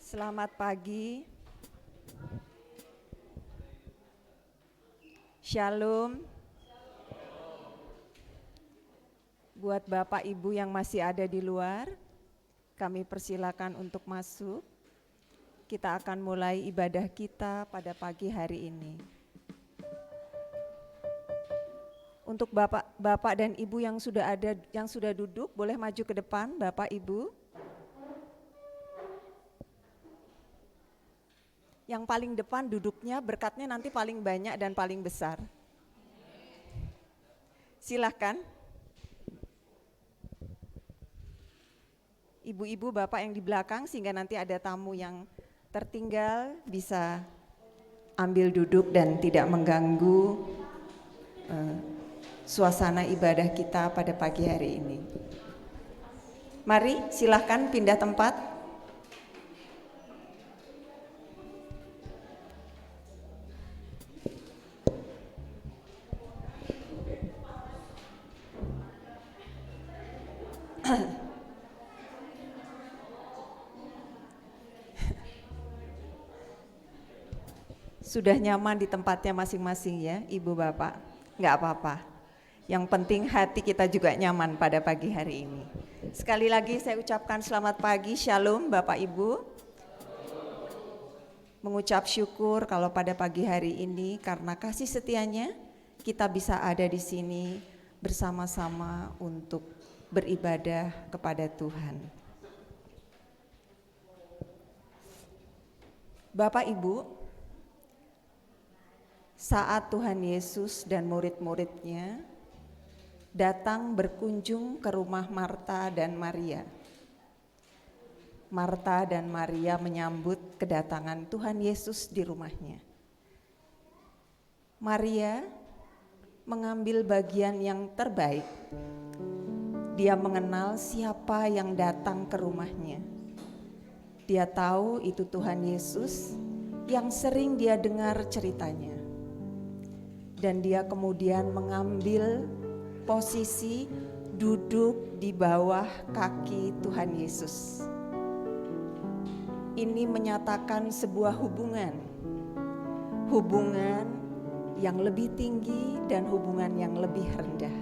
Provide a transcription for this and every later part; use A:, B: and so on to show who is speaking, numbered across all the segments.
A: Selamat pagi. Shalom. Buat Bapak Ibu yang masih ada di luar, kami persilakan untuk masuk. Kita akan mulai ibadah kita pada pagi hari ini. Untuk Bapak dan Ibu yang sudah duduk, boleh maju ke depan, Bapak Ibu. Yang paling depan duduknya, berkatnya nanti paling banyak dan paling besar. Silakan. Ibu-ibu, bapak yang di belakang, sehingga nanti ada tamu yang tertinggal bisa ambil duduk dan tidak mengganggu suasana ibadah kita pada pagi hari ini. Mari silakan pindah tempat. Sudah nyaman di tempatnya masing-masing ya, Ibu Bapak? Enggak apa-apa. Yang penting hati kita juga nyaman pada pagi hari ini. Sekali lagi saya ucapkan selamat pagi, Shalom Bapak Ibu. Mengucap syukur kalau pada pagi hari ini karena kasih setianya kita bisa ada di sini bersama-sama untuk beribadah kepada Tuhan. Bapak Ibu, saat Tuhan Yesus dan murid-muridnya datang berkunjung ke rumah Marta dan Maria. Marta dan Maria menyambut kedatangan Tuhan Yesus di rumahnya. Maria mengambil bagian yang terbaik. Dia mengenal siapa yang datang ke rumahnya. Dia tahu itu Tuhan Yesus yang sering dia dengar ceritanya. Dan dia kemudian mengambil posisi duduk di bawah kaki Tuhan Yesus. Ini menyatakan sebuah hubungan yang lebih tinggi dan hubungan yang lebih rendah.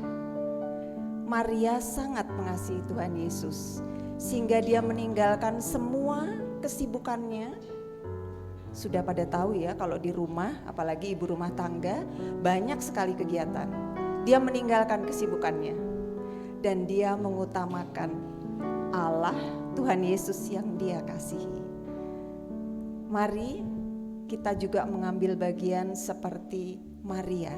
A: Maria sangat mengasihi Tuhan Yesus sehingga dia meninggalkan semua kesibukannya. Sudah pada tahu ya, kalau di rumah, apalagi ibu rumah tangga, banyak sekali kegiatan. Dia meninggalkan kesibukannya dan dia mengutamakan Allah, Tuhan Yesus yang dia kasihi. Mari kita juga mengambil bagian seperti Maria.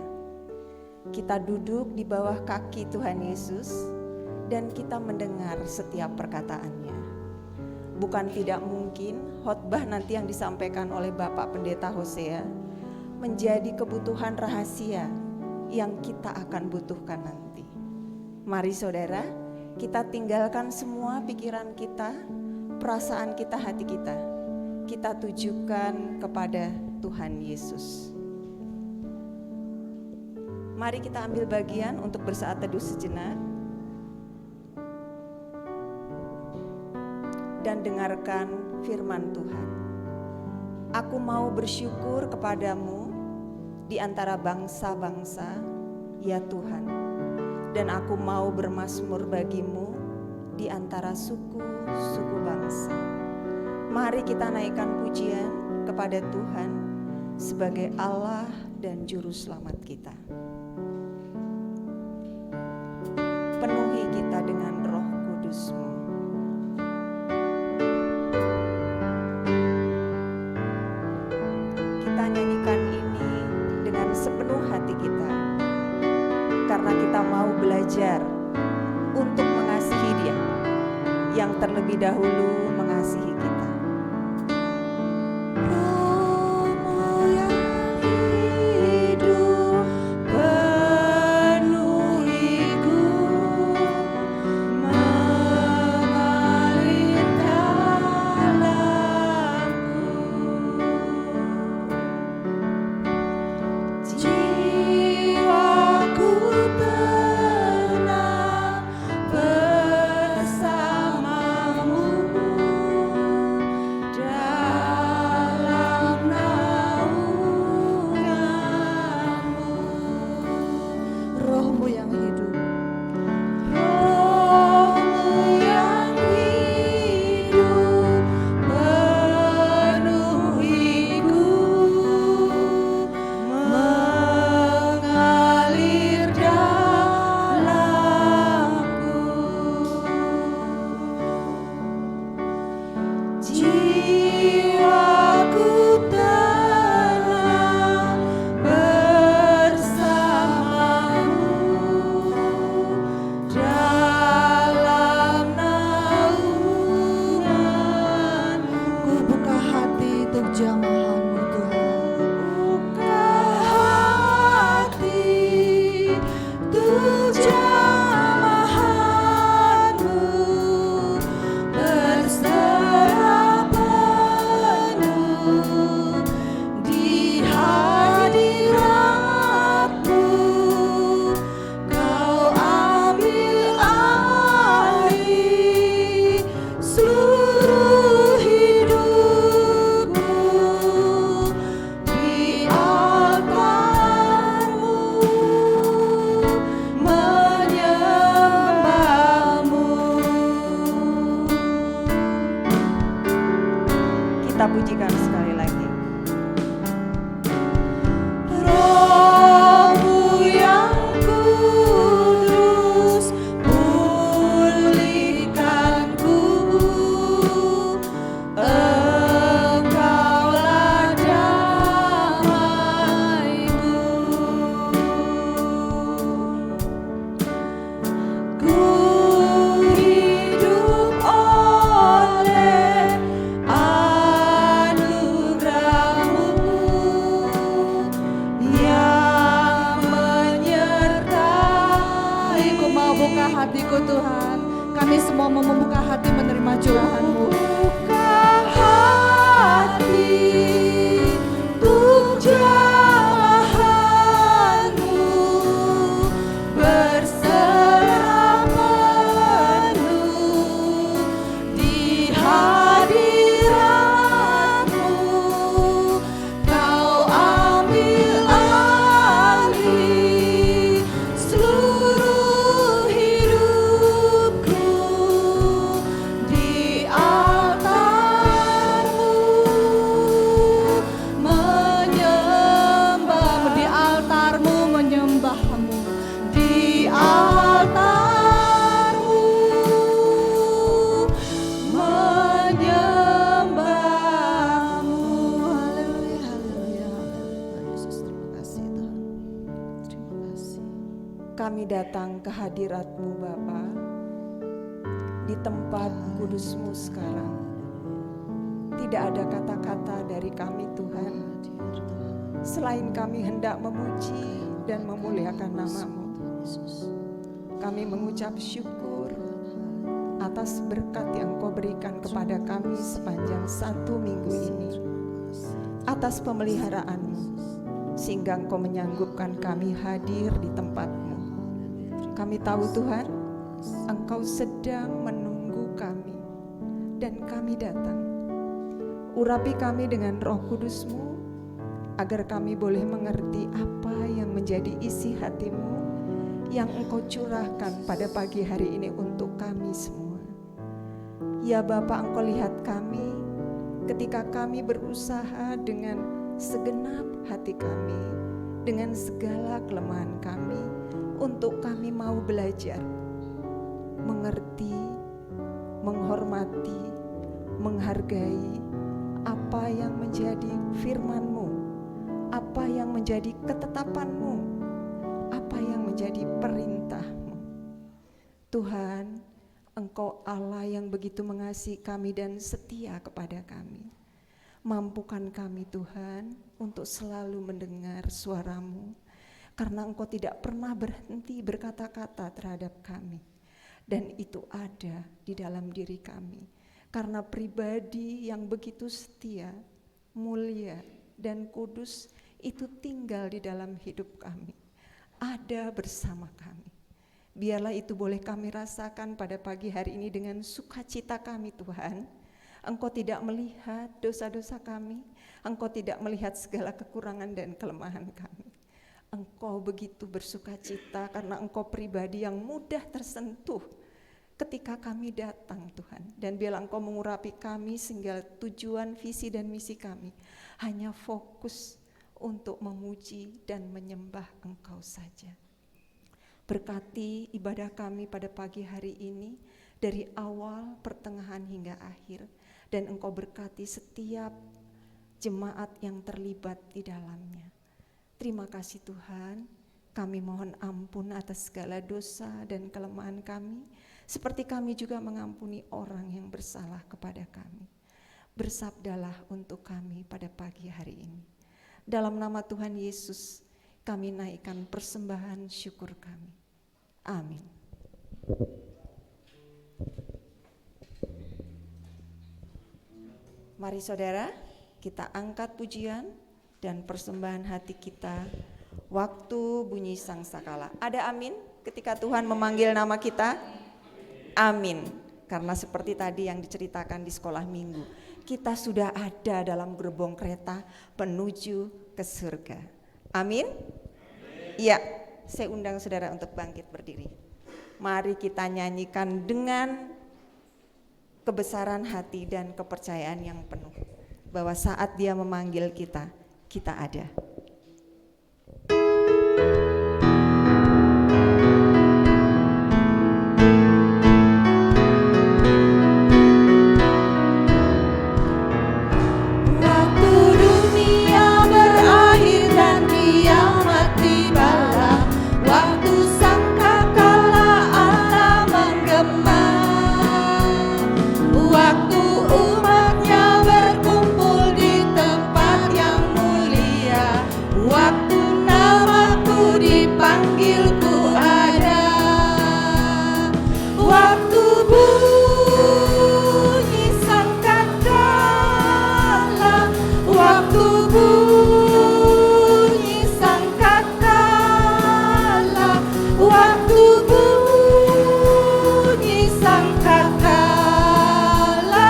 A: Kita duduk di bawah kaki Tuhan Yesus dan kita mendengar setiap perkataannya. Bukan tidak mungkin khotbah nanti yang disampaikan oleh Bapak Pendeta Hosea menjadi kebutuhan rahasia yang kita akan butuhkan nanti. Mari saudara, kita tinggalkan semua pikiran kita, perasaan kita, hati kita. Kita tujukan kepada Tuhan Yesus. Mari kita ambil bagian untuk bersaat teduh sejenak. Dan dengarkan firman Tuhan. Aku mau bersyukur kepadamu di antara bangsa-bangsa, ya Tuhan. Dan aku mau bermazmur bagimu di antara suku-suku bangsa. Mari kita naikkan pujian kepada Tuhan sebagai Allah dan Juru Selamat kita. Penuhi kita dengan Roh Kudus-Mu. Karena kita mau belajar untuk mengasihi Dia yang terlebih dahulu mengasihi kita. Roh-Mu yang hidup penuhiku, mengalir dalamku. Jiwaku tenang bersamamu. Jiwaku tenang bersamamu dalam naunganmu.
B: Ku buka hati untuk jamahan-Mu Tuhan.
A: Buka hati untuk jamahan-Mu, berserah penuh di hadirat-Mu. Kau ambil alih seluruh hidupku di altar-Mu, menyembah-Mu. Kita pujikan sekali lagi. Roh-Mu yang kudus, pulihkanku. Engkaulah damaiku. Ku hidup oleh anugerah-Mu yang menyertai.
B: Ku mau buka hatiku Tuhan. Kami semua mau membuka hati menerima curahan-Mu.
A: Buka hati untuk jamahan-Mu, berserah penuh di hadirat-Mu. Kau ambil alih seluruh hidupku di altar-Mu, menyembah-Mu.
B: Di altar-Mu menyembah-Mu.
A: Di altar-Mu menyembah-Mu.
B: Haleluya, haleluya, haleluya. Yesus, terima kasih Tuhan. Terima kasih.
A: Kami datang ke hadirat-Mu Bapa, di tempat kudus-Mu sekarang. Tidak ada kata-kata dari kami Tuhan, selain kami hendak memuji dan memuliakan nama-Mu. Kami mengucap syukur atas berkat yang Kau berikan kepada kami sepanjang 1 minggu ini, atas pemeliharaan-Mu, sehingga Engkau menyanggupkan kami hadir di tempat-Mu. Kami tahu Tuhan, Engkau sedang menunggu kami, dan kami datang. Urapi kami dengan Roh Kudus-Mu, agar kami boleh mengerti apa yang menjadi isi hati-Mu yang Engkau curahkan pada pagi hari ini untuk kami semua. Ya Bapa, Engkau lihat kami ketika kami berusaha dengan segenap hati kami, dengan segala kelemahan kami, untuk kami mau belajar, mengerti, menghormati, menghargai apa yang menjadi firman-Mu, apa yang menjadi ketetapan-Mu, apa yang menjadi perintah-Mu. Tuhan, Engkau Allah yang begitu mengasihi kami dan setia kepada kami. Mampukan kami Tuhan untuk selalu mendengar suara-Mu, karena Engkau tidak pernah berhenti berkata-kata terhadap kami. Dan itu ada di dalam diri kami, karena pribadi yang begitu setia, mulia, dan kudus itu tinggal di dalam hidup kami, ada bersama kami. Biarlah itu boleh kami rasakan pada pagi hari ini dengan sukacita kami Tuhan. Engkau tidak melihat dosa-dosa kami, Engkau tidak melihat segala kekurangan dan kelemahan kami. Engkau begitu bersukacita karena Engkau pribadi yang mudah tersentuh ketika kami datang Tuhan. Dan biarlah Engkau mengurapi kami sehingga tujuan, visi dan misi kami hanya fokus untuk memuji dan menyembah Engkau saja. Berkati ibadah kami pada pagi hari ini dari awal, pertengahan hingga akhir, dan Engkau berkati setiap jemaat yang terlibat di dalamnya. Terima kasih Tuhan, kami mohon ampun atas segala dosa dan kelemahan kami, seperti kami juga mengampuni orang yang bersalah kepada kami. Bersabdalah untuk kami pada pagi hari ini. Dalam nama Tuhan Yesus, kami naikkan persembahan syukur kami. Amin. Mari saudara, kita angkat pujian dan persembahan hati kita waktu bunyi sangkakala. Ada amin ketika Tuhan memanggil nama kita? Amin. Karena seperti tadi yang diceritakan di sekolah minggu, kita sudah ada dalam gerbong kereta menuju ke surga. Amin? Iya, saya undang saudara untuk bangkit berdiri. Mari kita nyanyikan dengan kebesaran hati dan kepercayaan yang penuh bahwa saat Dia memanggil kita, kita ada.
B: Waktu dunia berakhir dan kiamat tibalah, waktu sangkakala Allah menggema, waktu umatnya berkumpul di tempat yang mulia, waktu namaku dipanggil ku ada, waktu bunyi sangkakala, waktu bunyi sangkakala, waktu bunyi sangkakala,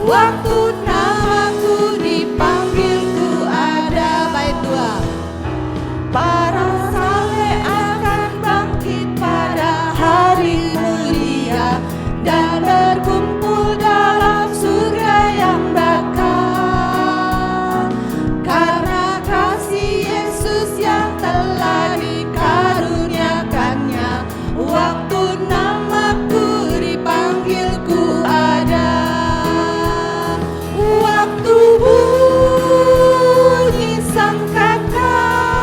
B: waktu namaku dipanggil ku ada. Bait 2. Para saleh akan bangkit pada hari mulia dan berkumpul dalam surga yang bakal, karena kasih Yesus yang telah dikaruniakannya, waktu namaku dipanggil ku ada, waktu bunyi sangkakala,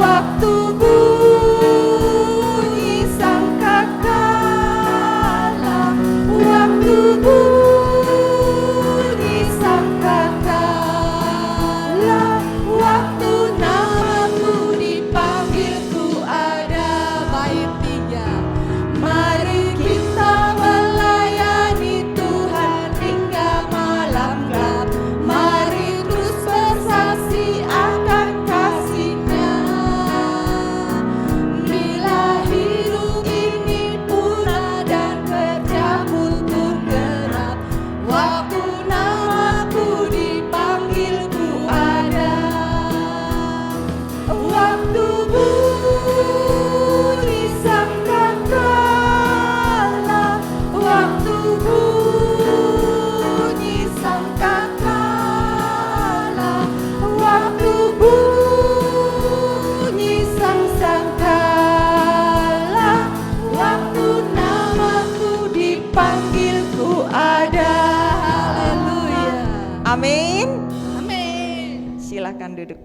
B: waktu bunyi sangkakala, waktu bunyi sangkakala, waktu namaku dipanggil ku ada. Bait 3. Mari kita melayani Tuhan hingga malam gelap, mari terus bersaksi akan kasih-Nya. Bila hidup ini punah dan kerja pun genap, waktu namaku dipanggil ku ada, waktu bunyi sangkakala, waktu bunyi sangkakala, waktu bunyi sangkakala, waktu namaku dipanggil ku ada. Haleluya.
A: Amin.
B: Amin.
A: Silakan duduk.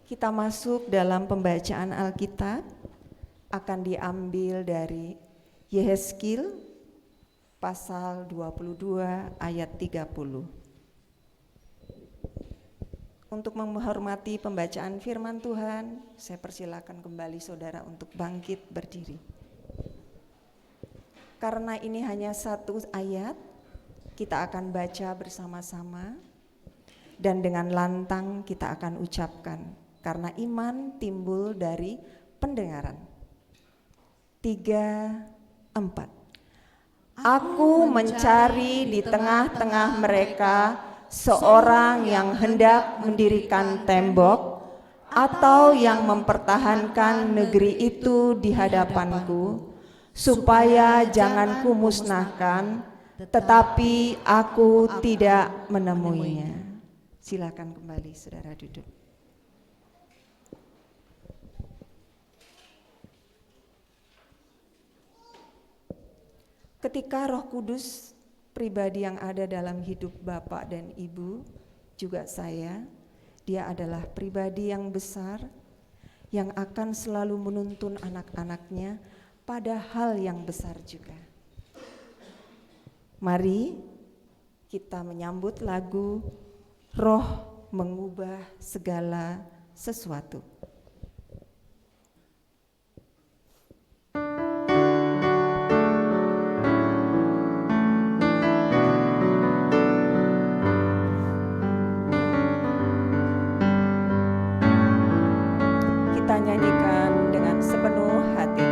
A: Kita masuk dalam pembacaan Alkitab, akan diambil dari Yehezkiel pasal 22 ayat 30. Untuk menghormati pembacaan firman Tuhan, saya persilakan kembali saudara untuk bangkit berdiri. Karena ini hanya satu ayat, kita akan baca bersama-sama dan dengan lantang kita akan ucapkan, karena iman timbul dari pendengaran. 3, 4. Aku mencari di tengah-tengah mereka seorang yang hendak mendirikan tembok atau yang mempertahankan negeri itu di hadapanku, supaya jangan kumusnahkan, tetapi aku tidak menemuinya. Silakan kembali saudara duduk. ketika Roh Kudus, pribadi yang ada dalam hidup Bapak dan Ibu, juga saya, dia adalah pribadi yang besar, yang akan selalu menuntun anak-anaknya pada hal yang besar juga. Mari kita menyambut lagu Roh Mengubah Segala Sesuatu. Kita nyanyikan dengan sepenuh hati.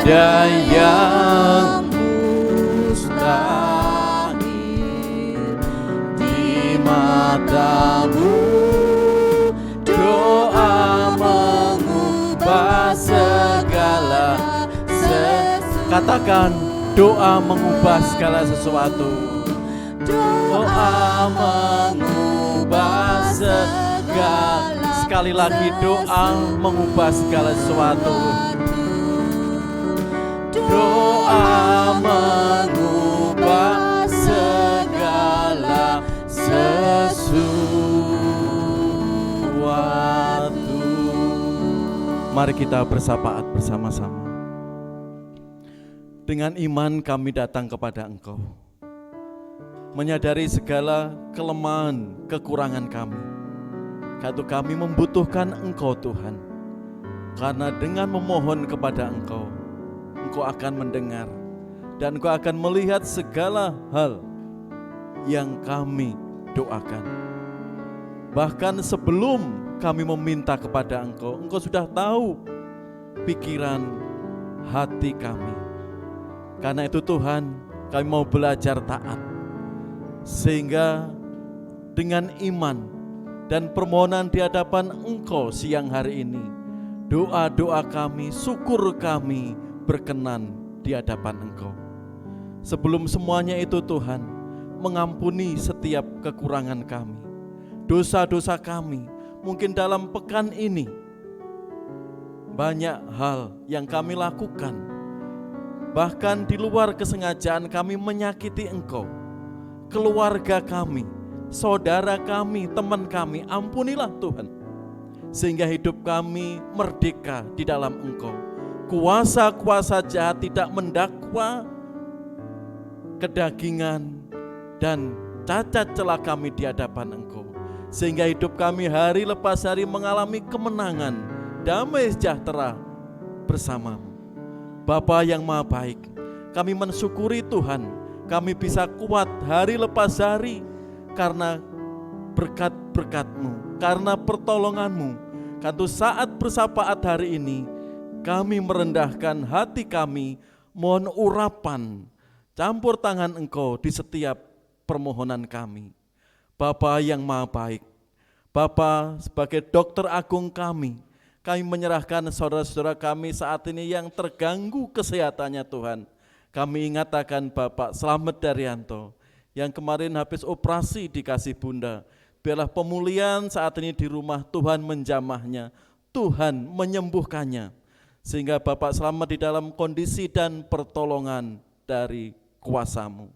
C: Tiada yang mustahil di matamu. Doa mengubah segala sesuatu. Katakan, doa mengubah segala sesuatu. Doa mengubah segala. Sekali lagi doa mengubah segala sesuatu. Doa mengubah segala sesuatu. Mari kita bersapaat bersama-sama. Dengan iman kami datang kepada Engkau, menyadari segala kelemahan, kekurangan kami. Karena kami membutuhkan Engkau Tuhan. Karena dengan memohon kepada Engkau, Engkau akan mendengar dan Engkau akan melihat segala hal yang kami doakan. Bahkan sebelum kami meminta kepada Engkau, Engkau sudah tahu pikiran hati kami. Karena itu Tuhan, kami mau belajar taat. Sehingga dengan iman dan permohonan di hadapan Engkau siang hari ini, doa-doa kami, syukur kami berkenan di hadapan Engkau. Sebelum semuanya itu Tuhan, mengampuni setiap kekurangan kami, dosa-dosa kami. Mungkin dalam pekan ini banyak hal yang kami lakukan, bahkan di luar kesengajaan kami menyakiti Engkau, keluarga kami, saudara kami, teman kami. Ampunilah Tuhan, sehingga hidup kami merdeka di dalam Engkau. Kuasa-kuasa jahat tidak mendakwa kedagingan dan cacat celah kami di hadapan Engkau, sehingga hidup kami hari lepas hari mengalami kemenangan, damai sejahtera bersamamu. Bapa yang Maha Baik, kami mensyukuri Tuhan, kami bisa kuat hari lepas hari karena berkat-berkat-Mu, karena pertolongan-Mu. Karena saat bersapaat hari ini, kami merendahkan hati kami, mohon urapan, campur tangan Engkau di setiap permohonan kami. Bapa yang Maha Baik, Bapa sebagai dokter agung kami menyerahkan saudara-saudara kami saat ini yang terganggu kesehatannya Tuhan. Kami ingatkan Bapak Slamet Daryanto yang kemarin habis operasi dikasih Bunda. Biarlah pemulihan saat ini di rumah, Tuhan menjamahnya, Tuhan menyembuhkannya. Sehingga Bapak selamat di dalam kondisi dan pertolongan dari kuasa-Mu.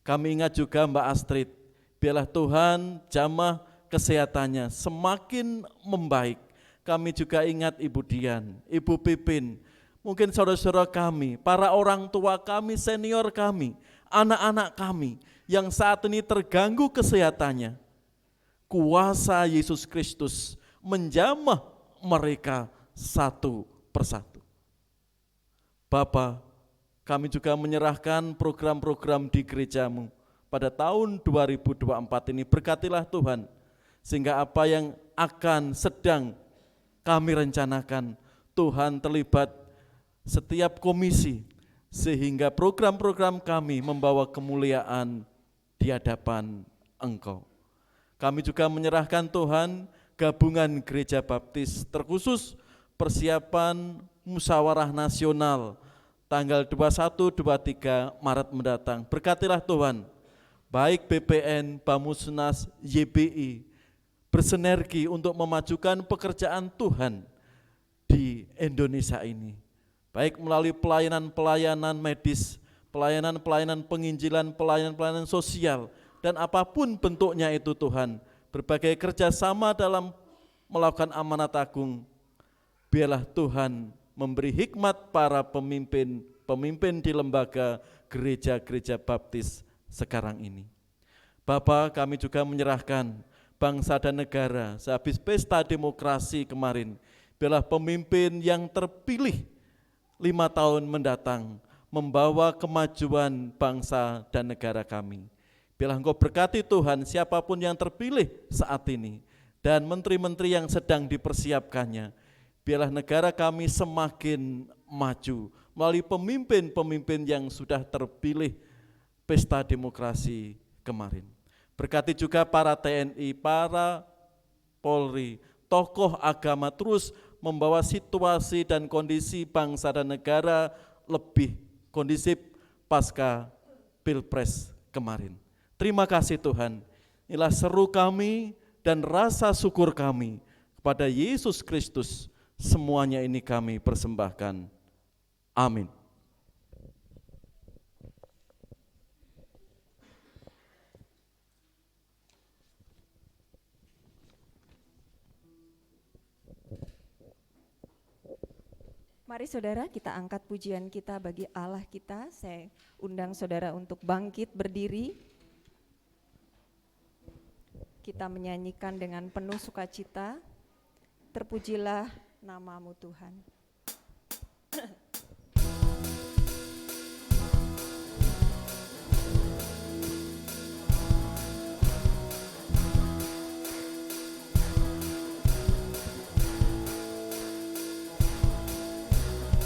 C: Kami ingat juga Mbak Astrid, biarlah Tuhan jamah kesehatannya semakin membaik. Kami juga ingat Ibu Dian, Ibu Pipin, mungkin saudara-saudara kami, para orang tua kami, senior kami, anak-anak kami yang saat ini terganggu kesehatannya. Kuasa Yesus Kristus menjamah mereka satu persatu. Bapa, kami juga menyerahkan program-program di gereja-Mu pada tahun 2024 ini. Berkatilah Tuhan, sehingga apa yang akan sedang kami rencanakan, Tuhan terlibat setiap komisi, sehingga program-program kami membawa kemuliaan di hadapan Engkau. Kami juga menyerahkan Tuhan gabungan gereja baptis, terkhusus persiapan musyawarah nasional tanggal 21-23 Maret mendatang. Berkatilah Tuhan, baik BPN, Bamusnas, YBI, bersinergi untuk memajukan pekerjaan Tuhan di Indonesia ini. Baik melalui pelayanan-pelayanan medis, pelayanan-pelayanan penginjilan, pelayanan-pelayanan sosial, dan apapun bentuknya itu Tuhan, berbagai kerjasama dalam melakukan amanat agung. Biarlah Tuhan memberi hikmat para pemimpin di lembaga gereja-gereja baptis sekarang ini. Bapa, kami juga menyerahkan bangsa dan negara sehabis pesta demokrasi kemarin. Biarlah pemimpin yang terpilih 5 tahun mendatang membawa kemajuan bangsa dan negara kami. Biarlah Engkau berkati Tuhan siapapun yang terpilih saat ini dan menteri-menteri yang sedang dipersiapkannya. Biarlah negara kami semakin maju melalui pemimpin-pemimpin yang sudah terpilih pesta demokrasi kemarin. Berkati juga para TNI, para Polri, tokoh agama terus membawa situasi dan kondisi bangsa dan negara lebih kondusif pasca Pilpres kemarin. Terima kasih Tuhan, inilah seru kami dan rasa syukur kami Kepada Yesus Kristus semuanya ini kami persembahkan. Amin.
A: Mari saudara, kita angkat pujian kita bagi Allah kita. Saya undang saudara untuk bangkit berdiri. Kita menyanyikan dengan penuh sukacita. Terpujilah namamu Tuhan.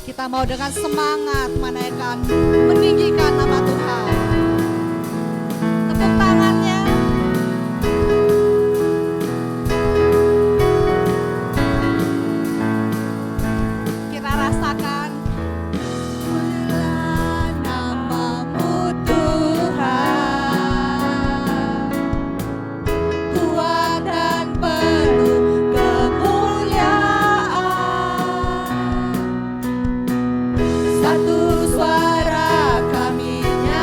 B: Kita mau dengan semangat menaikkan, meninggikan nama Tuhan. Tepuk tangannya. Kita rasakan. Mulialah namamu Tuhan, kuat dan penuh kemuliaan. Satu suara kami nyanyi.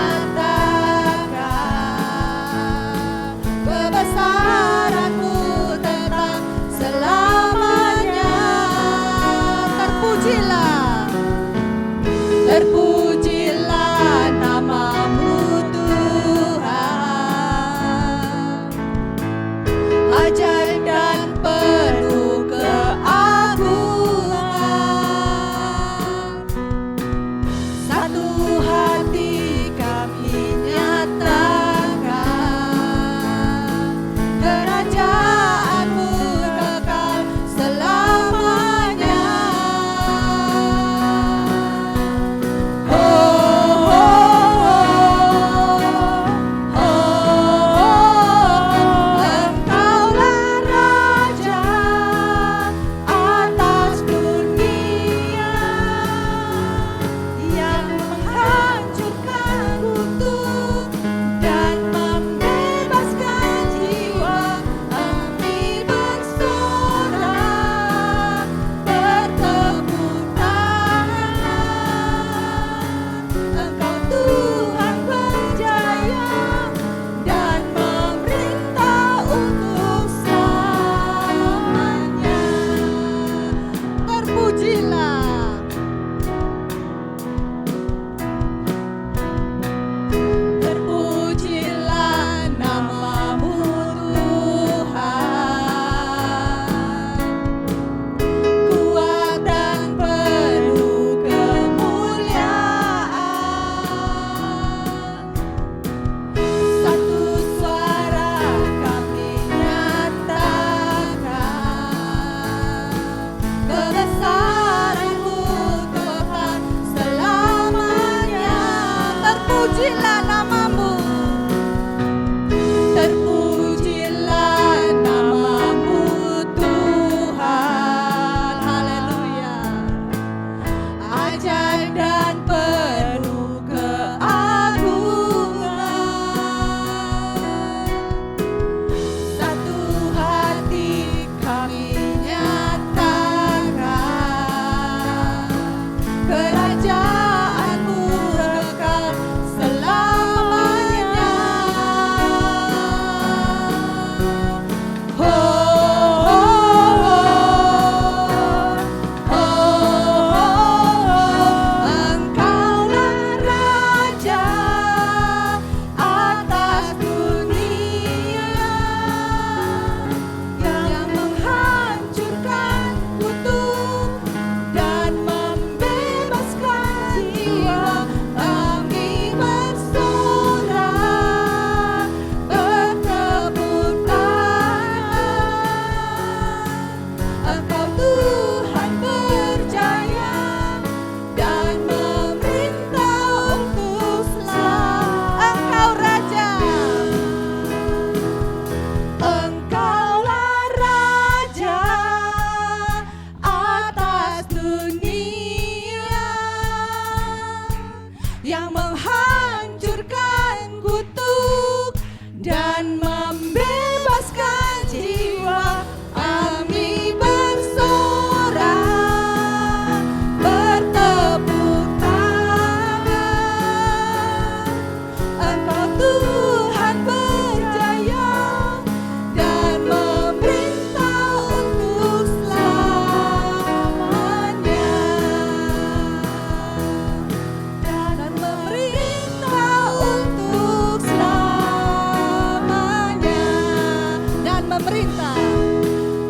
B: pemerintah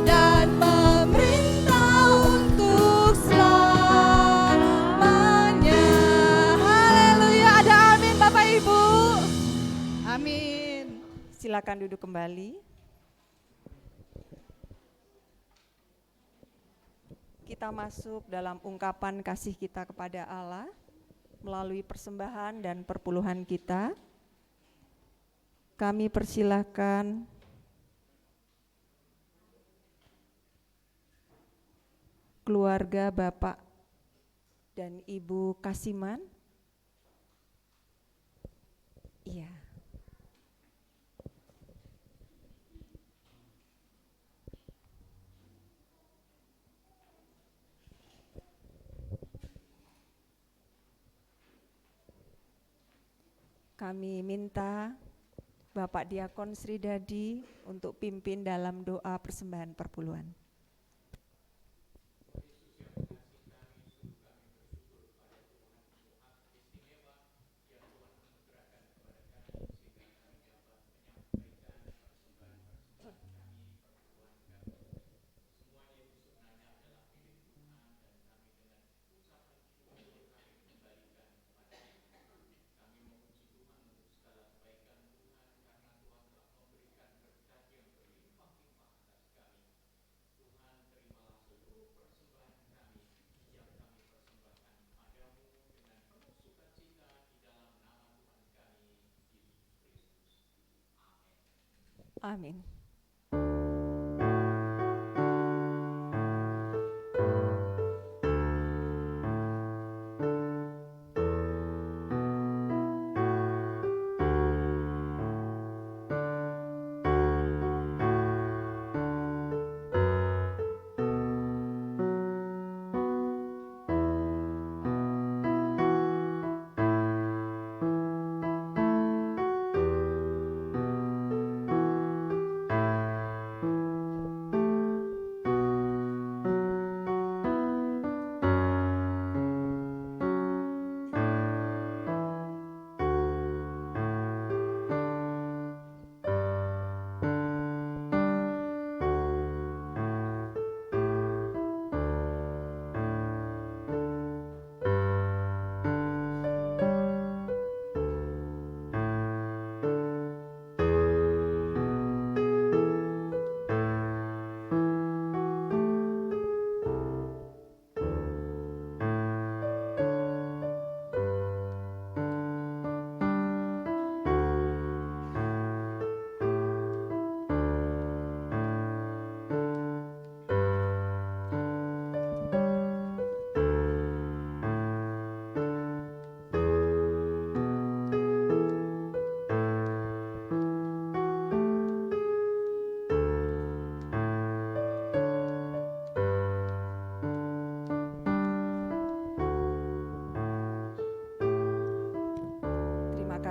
B: dan pemerintah untuk selamanya. Haleluya, ada amin Bapak Ibu. Amin.
A: Silakan duduk kembali. Kita masuk dalam ungkapan kasih kita kepada Allah melalui persembahan dan perpuluhan kita. Kami persilahkan keluarga Bapak dan Ibu Kasiman. Iya. Kami minta Bapak Diakon Sri Dadi untuk pimpin dalam doa persembahan perpuluhan. Amin.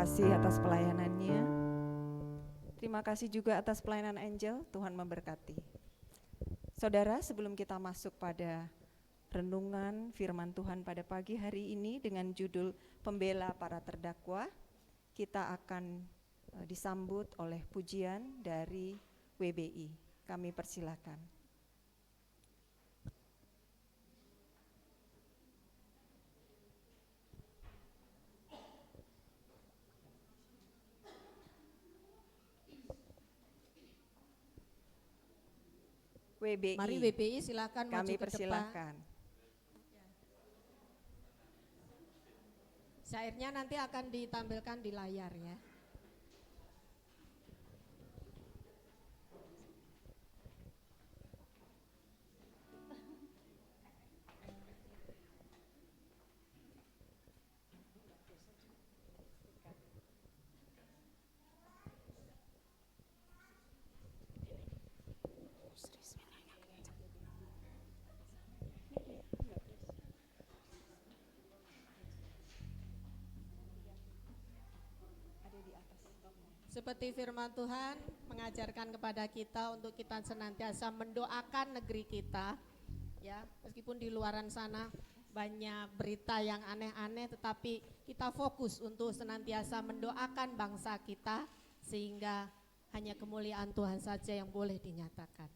A: Terima kasih atas pelayanannya. Terima kasih juga atas pelayanan Angel, Tuhan memberkati. Saudara, sebelum kita masuk pada renungan firman Tuhan pada pagi hari ini dengan judul Pembela Para Terdakwa, kita akan disambut oleh pujian dari WBI. Kami persilakan. WBI.
B: Mari WBI silakan
A: Kami
B: maju ke
A: persilahkan.
B: depan. Syairnya nanti akan ditampilkan di layar ya. Seperti firman Tuhan mengajarkan kepada kita untuk kita senantiasa mendoakan negeri kita, ya, meskipun di luaran sana banyak berita yang aneh-aneh, tetapi kita fokus untuk senantiasa mendoakan bangsa kita sehingga hanya kemuliaan Tuhan saja yang boleh dinyatakan.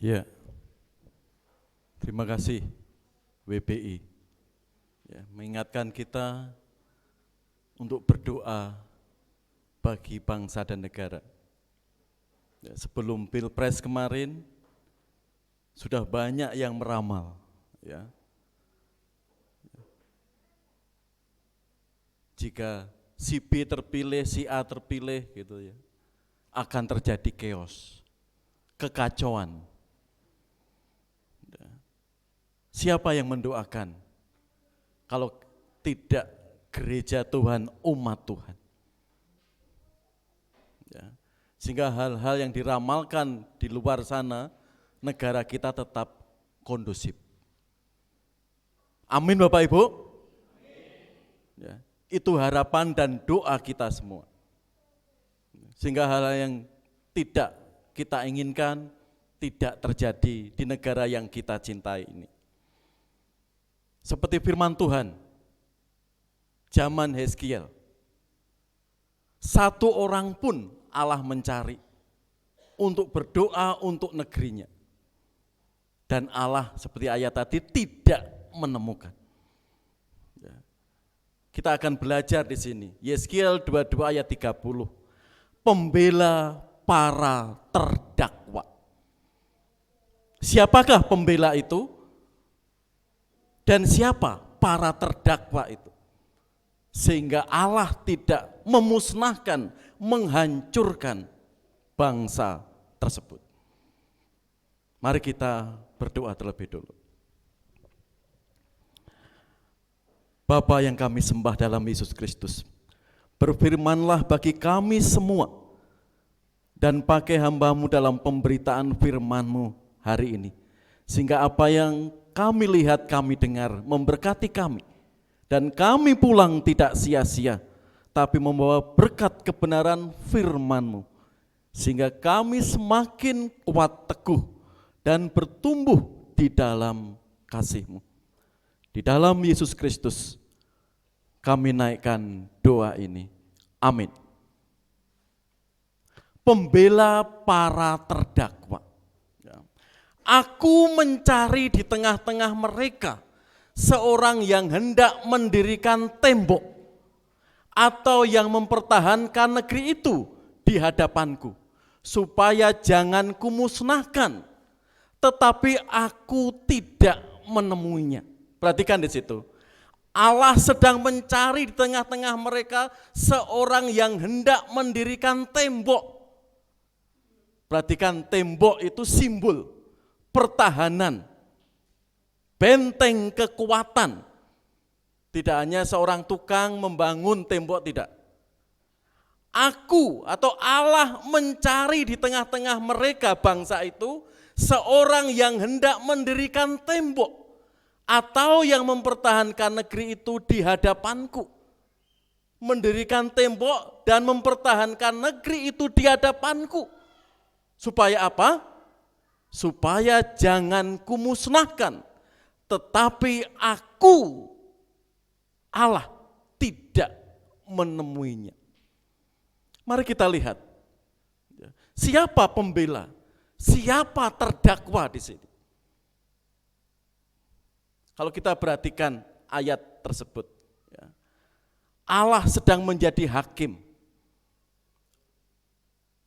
C: Ya, terima kasih WBI ya, mengingatkan kita untuk berdoa bagi bangsa dan negara. Ya, sebelum Pilpres kemarin sudah banyak yang meramal, ya. Jika si B terpilih, si A terpilih, gitu ya, akan terjadi chaos, kekacauan. Siapa yang mendoakan kalau tidak gereja Tuhan, umat Tuhan? Ya. Sehingga hal-hal yang diramalkan di luar sana, negara kita tetap kondusif. Amin Bapak Ibu. Ya, itu harapan dan doa kita semua. Sehingga hal-hal yang tidak kita inginkan tidak terjadi di negara yang kita cintai ini. Seperti firman Tuhan, zaman Hezkiel, satu orang pun Allah mencari untuk berdoa untuk negerinya. Dan Allah seperti ayat tadi tidak menemukan. Kita akan belajar di sini, Hezkiel 22 ayat 30, pembela para terdakwa. Siapakah pembela itu? Dan siapa para terdakwa itu? Sehingga Allah tidak memusnahkan, menghancurkan bangsa tersebut. Mari kita berdoa terlebih dulu. Bapa yang kami sembah dalam Yesus Kristus, berfirmanlah bagi kami semua dan pakai hamba-Mu dalam pemberitaan firman-Mu hari ini. Sehingga apa yang kami lihat, kami dengar, memberkati kami. Dan kami pulang tidak sia-sia, tapi membawa berkat kebenaran firman-Mu. Sehingga kami semakin kuat teguh dan bertumbuh di dalam kasih-Mu. Di dalam Yesus Kristus kami naikkan doa ini. Amin. Pembela para terdakwa. Aku mencari di tengah-tengah mereka seorang yang hendak mendirikan tembok atau yang mempertahankan negeri itu di hadapanku, supaya jangan kumusnahkan, tetapi aku tidak menemuinya. Perhatikan di situ. Allah sedang mencari di tengah-tengah mereka seorang yang hendak mendirikan tembok. Perhatikan, tembok itu simbol pertahanan, benteng kekuatan. Tidak hanya seorang tukang membangun tembok, tidak. Aku atau Allah mencari di tengah-tengah mereka bangsa itu seorang yang hendak mendirikan tembok atau yang mempertahankan negeri itu di hadapanku. Mendirikan tembok dan mempertahankan negeri itu di hadapanku. Supaya apa? Supaya jangan kumusnahkan, tetapi aku, Allah, tidak menemuinya. Mari kita lihat, siapa pembela, siapa terdakwa di sini. Kalau kita perhatikan ayat tersebut, Allah sedang menjadi hakim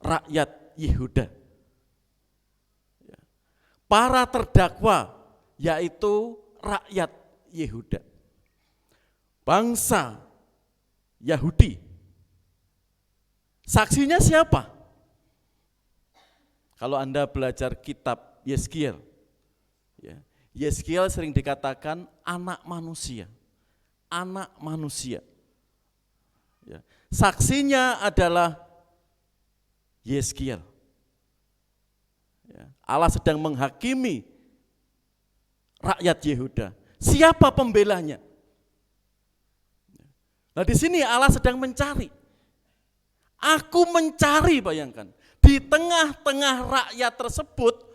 C: rakyat Yehuda. Para terdakwa yaitu rakyat Yehuda, bangsa Yahudi. Saksinya siapa? Kalau Anda belajar kitab Hezkiel, Hezkiel sering dikatakan anak manusia, anak manusia. Saksinya adalah Hezkiel. Allah sedang menghakimi rakyat Yehuda. Siapa pembelanya? Nah, di sini Allah sedang mencari. Aku mencari, bayangkan, di tengah-tengah rakyat tersebut,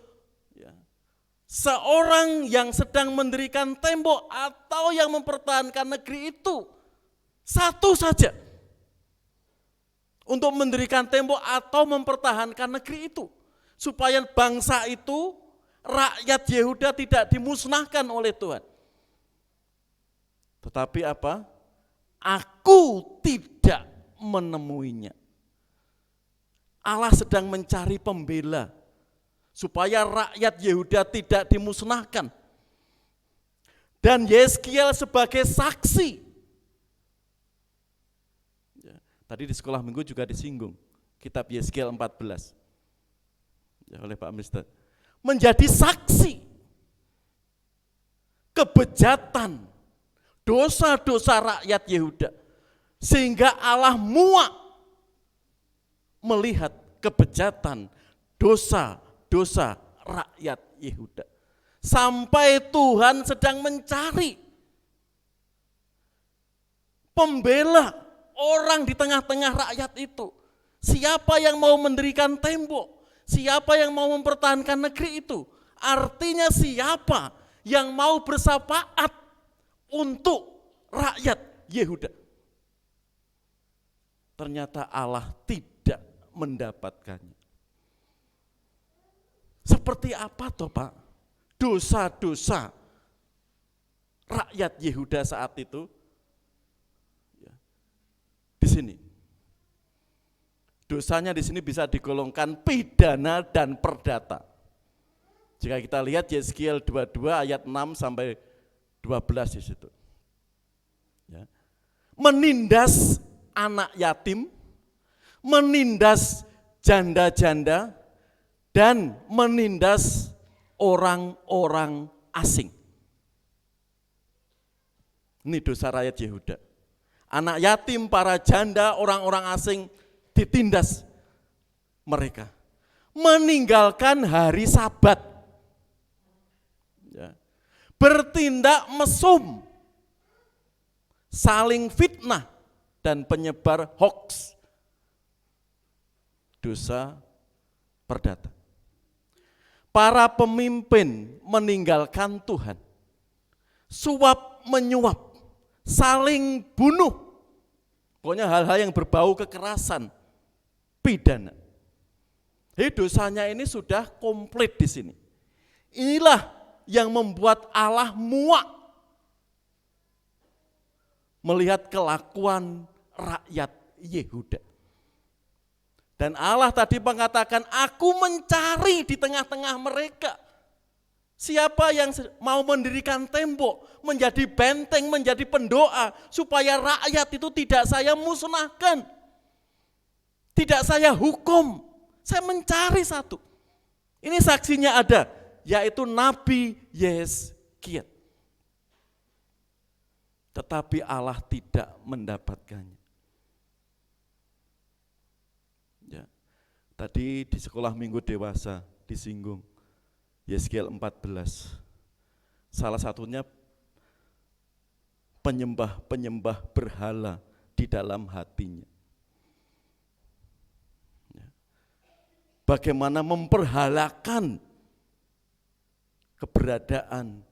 C: seorang yang sedang mendirikan tembok atau yang mempertahankan negeri itu, satu saja untuk mendirikan tembok atau mempertahankan negeri itu. Supaya bangsa itu Rakyat Yehuda tidak dimusnahkan oleh Tuhan. Tetapi apa? Aku tidak menemuinya. Allah sedang mencari pembela supaya rakyat Yehuda tidak dimusnahkan. Dan Yeskiel sebagai saksi. Ya, tadi di sekolah minggu juga disinggung kitab Yeskiel 14 ya, oleh Pak Mister. Menjadi saksi kebejatan, dosa-dosa rakyat Yehuda. Sehingga Allah muak melihat kebejatan, dosa-dosa rakyat Yehuda. Sampai Tuhan sedang mencari pembela orang di tengah-tengah rakyat itu. Siapa yang mau mendirikan tembok? Siapa yang mau mempertahankan negeri itu? Artinya siapa yang mau bersafaat untuk rakyat Yehuda? Ternyata Allah tidak mendapatkannya. Seperti apa toh Pak? Dosa-dosa rakyat Yehuda saat itu di sini. Dosanya di sini bisa digolongkan pidana dan perdata. Jika kita lihat Yeskiel 22 ayat 6 sampai 12 di situ. Ya. Menindas anak yatim, menindas janda-janda, dan menindas orang-orang asing. Ini dosa rakyat Yehuda. Anak yatim, para janda, orang-orang asing ditindas mereka. Meninggalkan hari Sabat. Ya. Bertindak mesum. Saling fitnah dan penyebar hoax. Dosa perdata. Para pemimpin meninggalkan Tuhan, suap menyuap, saling bunuh, pokoknya hal-hal yang berbau kekerasan, pidana. Jadi dosanya ini sudah komplit di sini. Inilah yang membuat Allah muak melihat kelakuan rakyat Yehuda. Dan Allah tadi mengatakan, aku mencari di tengah-tengah mereka. Siapa yang mau mendirikan tembok, menjadi benteng, menjadi pendoa, supaya rakyat itu tidak saya musnahkan. Tidak saya hukum, saya mencari satu. Ini saksinya ada, yaitu Nabi Yeskiel. Tetapi Allah tidak mendapatkannya. Ya. Tadi di sekolah minggu dewasa disinggung Yeskiel 14. Salah satunya penyembah-penyembah berhala di dalam hatinya. Ya. Bagaimana memperhalakan keberadaan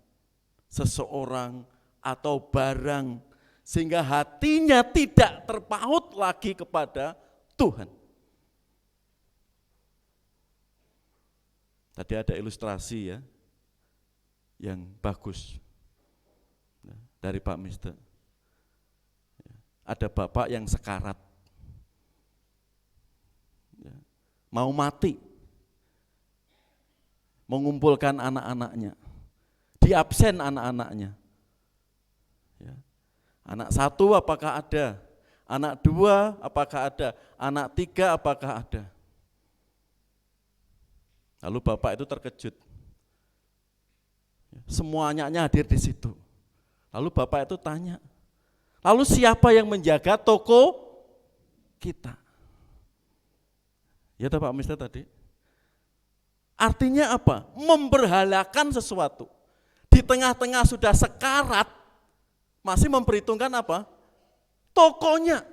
C: seseorang atau barang sehingga hatinya tidak terpaut lagi kepada Tuhan. Tadi ada ilustrasi ya, yang bagus dari Pak Mister. Ada bapak yang sekarat, mau mati, mengumpulkan anak-anaknya, diabsen anak-anaknya. Anak satu apakah ada, anak dua apakah ada, anak tiga apakah ada. Lalu bapak itu terkejut. Semua anaknya hadir di situ. Lalu bapak itu tanya, lalu siapa yang menjaga toko kita? Ya Pak Mister tadi. Artinya apa? Memberhalakan sesuatu. Di tengah-tengah sudah sekarat, masih memperhitungkan apa? Tokonya.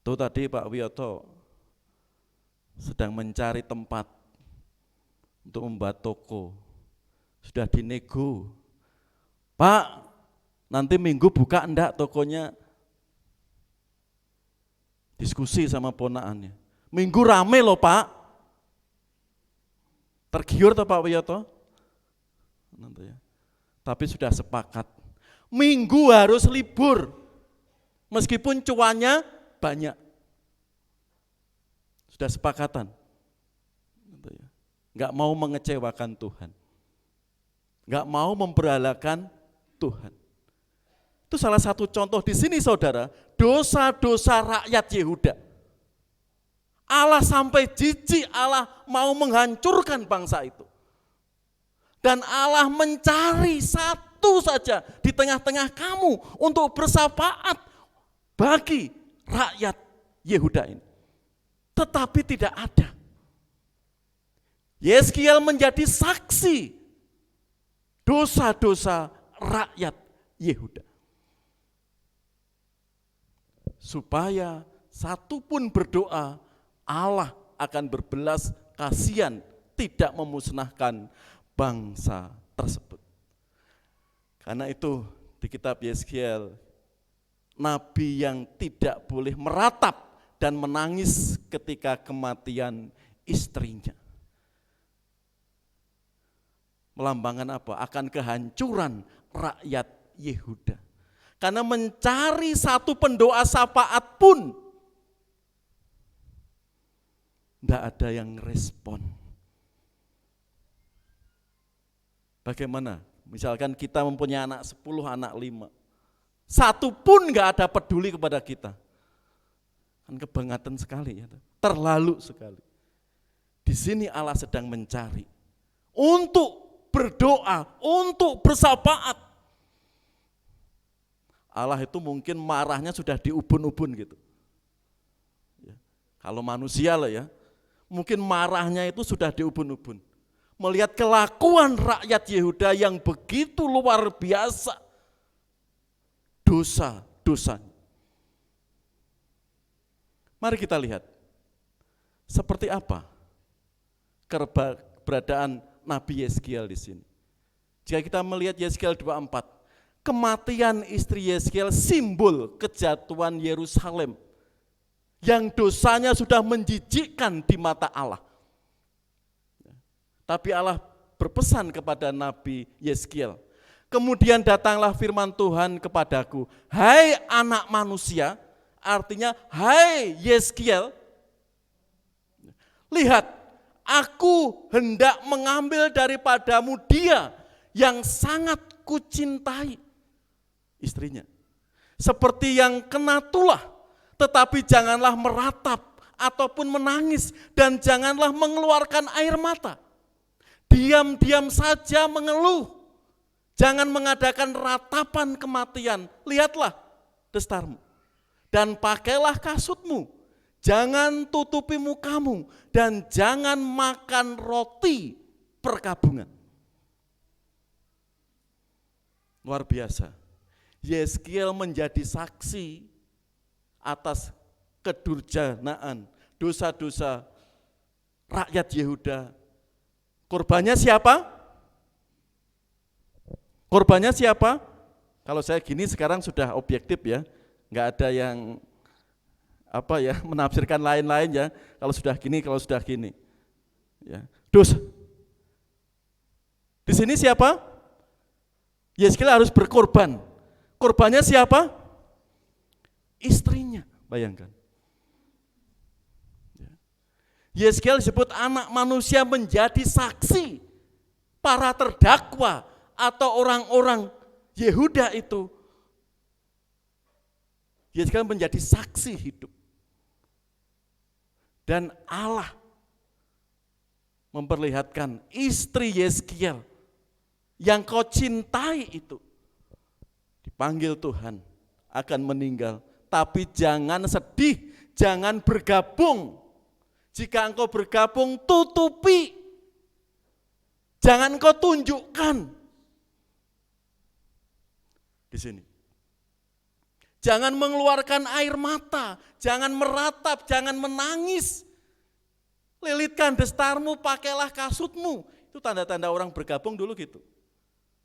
C: Tuh tadi Pak Wiyoto sedang mencari tempat untuk membuat toko. Sudah dinego. Pak, nanti minggu buka enggak tokonya? Diskusi sama ponaannya. Minggu rame loh Pak. Tergiur toh Pak Wiyoto? Nanti ya. Tapi sudah sepakat, Minggu harus libur, meskipun cuannya banyak. Sudah sepakatan. Nanti ya. Nggak mau mengecewakan Tuhan. Nggak mau memberhalakan Tuhan. Itu salah satu contoh di sini saudara, dosa-dosa rakyat Yehuda. Allah sampai jijik, Allah mau menghancurkan bangsa itu. Dan Allah mencari satu saja di tengah-tengah kamu untuk bersafaat bagi rakyat Yehuda ini. Tetapi tidak ada. Yeskiel menjadi saksi dosa-dosa rakyat Yehuda. Supaya satu pun berdoa, Allah akan berbelas kasihan, tidak memusnahkan bangsa tersebut. Karena itu di kitab Yeskiel, nabi yang tidak boleh meratap dan menangis ketika kematian istrinya. Melambangkan apa? Akan kehancuran rakyat Yehuda. Karena mencari satu pendoa syafaat pun tidak ada yang respon. Bagaimana? Misalkan kita mempunyai anak 10, anak 5. Satu pun enggak ada peduli kepada kita. Kan kebangetan sekali ya. Terlalu sekali. Di sini Allah sedang mencari untuk berdoa, untuk bersafaat. Allah itu mungkin marahnya sudah di ubun-ubun gitu. Ya. Kalau manusia lah ya, mungkin marahnya itu sudah di ubun-ubun. Melihat kelakuan rakyat Yehuda yang begitu luar biasa. Dosa-dosanya. Mari kita lihat. Seperti apa keberadaan Nabi Yeskiel di sini. Jika kita melihat Yeskiel 24, kematian istri Yeskiel simbol kejatuhan Yerusalem yang dosanya sudah menjijikkan di mata Allah. Tapi Allah berpesan kepada Nabi Yeskiel, kemudian datanglah firman Tuhan kepadaku, hai anak manusia, artinya hai Yeskiel, lihat aku hendak mengambil daripadamu dia yang sangat kucintai, istrinya. Seperti yang kena tulah, tetapi janganlah meratap ataupun menangis dan janganlah mengeluarkan air mata. Diam-diam saja mengeluh, jangan mengadakan ratapan kematian. Lihatlah destarmu dan pakailah kasutmu, jangan tutupi mukamu dan jangan makan roti perkabungan. Luar biasa. Yeskiel menjadi saksi atas kedurjanaan, dosa-dosa rakyat Yehuda. Korbannya siapa? Korbannya siapa? Kalau saya gini sekarang sudah objektif ya, nggak ada yang menafsirkan lain-lain ya. Kalau sudah gini, ya. Dosa. Di sini siapa? Yeskiel harus berkorban. Korbannya siapa? Istrinya, bayangkan. Yeskiel disebut anak manusia menjadi saksi para terdakwa atau orang-orang Yehuda itu. Yeskiel menjadi saksi hidup. Dan Allah memperlihatkan istri Yeskiel yang kau cintai itu dipanggil Tuhan akan meninggal. Tapi jangan sedih, jangan bergabung. Jika engkau bergabung, tutupi. Jangan engkau tunjukkan. Di sini. Jangan mengeluarkan air mata, jangan meratap, jangan menangis. Lilitkan destarmu, pakailah kasutmu. Itu tanda-tanda orang bergabung dulu gitu.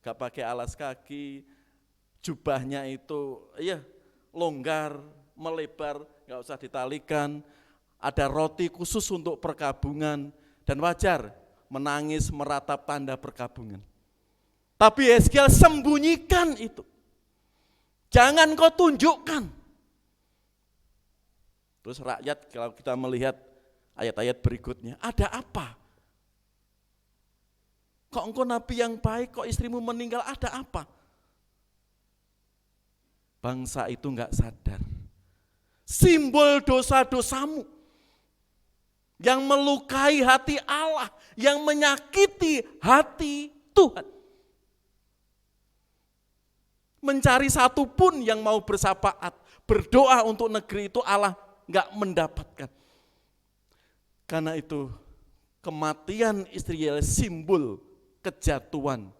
C: Gak pakai alas kaki, jubahnya itu longgar, melebar, gak usah ditalikan. Ada roti khusus untuk perkabungan dan wajar menangis meratap tanda perkabungan. Tapi Yeskiel sembunyikan itu. Jangan kau tunjukkan. Terus rakyat kalau kita melihat ayat-ayat berikutnya, ada apa? Kok engkau nabi yang baik, kok istrimu meninggal, ada apa? Bangsa itu enggak sadar. Simbol dosa-dosamu yang melukai hati Allah, yang menyakiti hati Tuhan. Mencari satu pun yang mau bersafaat, berdoa untuk negeri itu Allah enggak mendapatkan. Karena itu kematian istri Yeskiel simbol kejatuhan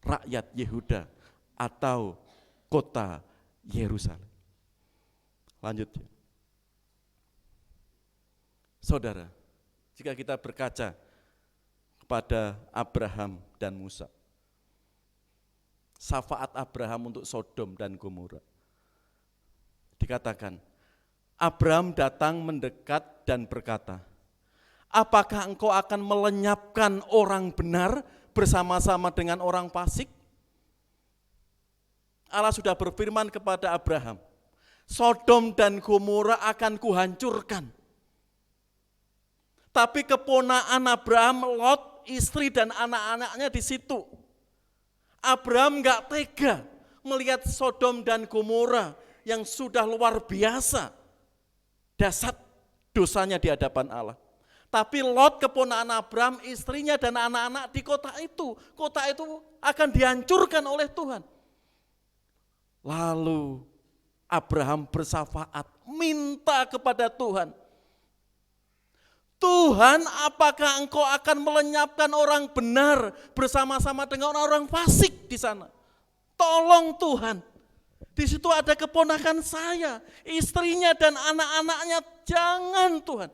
C: rakyat Yehuda atau kota Yerusalem. Lanjut. Saudara, jika kita berkaca kepada Abraham dan Musa, syafaat Abraham untuk Sodom dan Gomora, dikatakan, Abraham datang mendekat dan berkata, apakah engkau akan melenyapkan orang benar bersama-sama dengan orang fasik? Allah sudah berfirman kepada Abraham, Sodom dan Gomora akan kuhancurkan. Tapi keponaan Abraham, Lot, istri dan anak-anaknya di situ. Abraham enggak tega melihat Sodom dan Gomora yang sudah luar biasa dahsyat dosanya di hadapan Allah. Tapi Lot, keponakan Abraham, istrinya dan anak-anak di kota itu akan dihancurkan oleh Tuhan. Lalu Abraham bersyafaat, minta kepada Tuhan, Tuhan, apakah engkau akan melenyapkan orang benar bersama-sama dengan orang fasik di sana? Tolong Tuhan. Di situ ada keponakan saya, istrinya dan anak-anaknya, jangan Tuhan.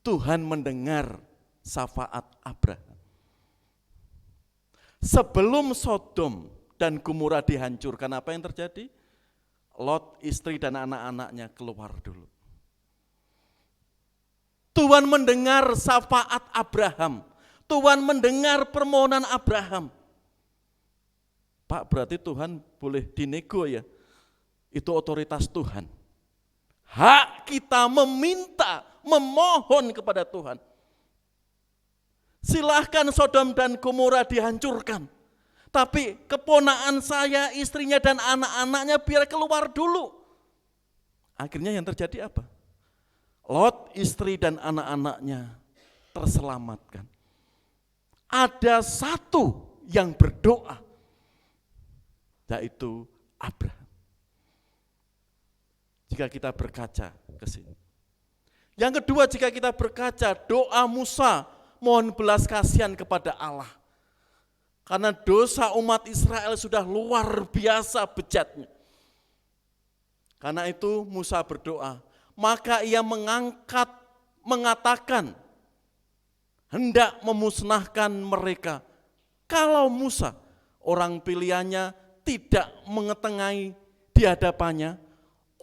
C: Tuhan mendengar syafaat Abraham. Sebelum Sodom dan Gomora dihancurkan, apa yang terjadi? Lot, istri dan anak-anaknya keluar dulu. Tuhan mendengar syafaat Abraham. Tuhan mendengar permohonan Abraham. Pak, berarti Tuhan boleh dinego ya? Itu otoritas Tuhan. Hak kita meminta, memohon kepada Tuhan. Silahkan Sodom dan Gomora dihancurkan. Tapi keponaan saya, istrinya dan anak-anaknya biar keluar dulu. Akhirnya yang terjadi apa? Lot, istri dan anak-anaknya terselamatkan. Ada satu yang berdoa, yaitu Abraham. Jika kita berkaca ke sini. Yang kedua, jika kita berkaca doa Musa, mohon belas kasihan kepada Allah. Karena dosa umat Israel sudah luar biasa bejatnya. Karena itu Musa berdoa, maka ia mengatakan hendak memusnahkan mereka. Kalau Musa, orang pilihannya, tidak mengetengahi di hadapannya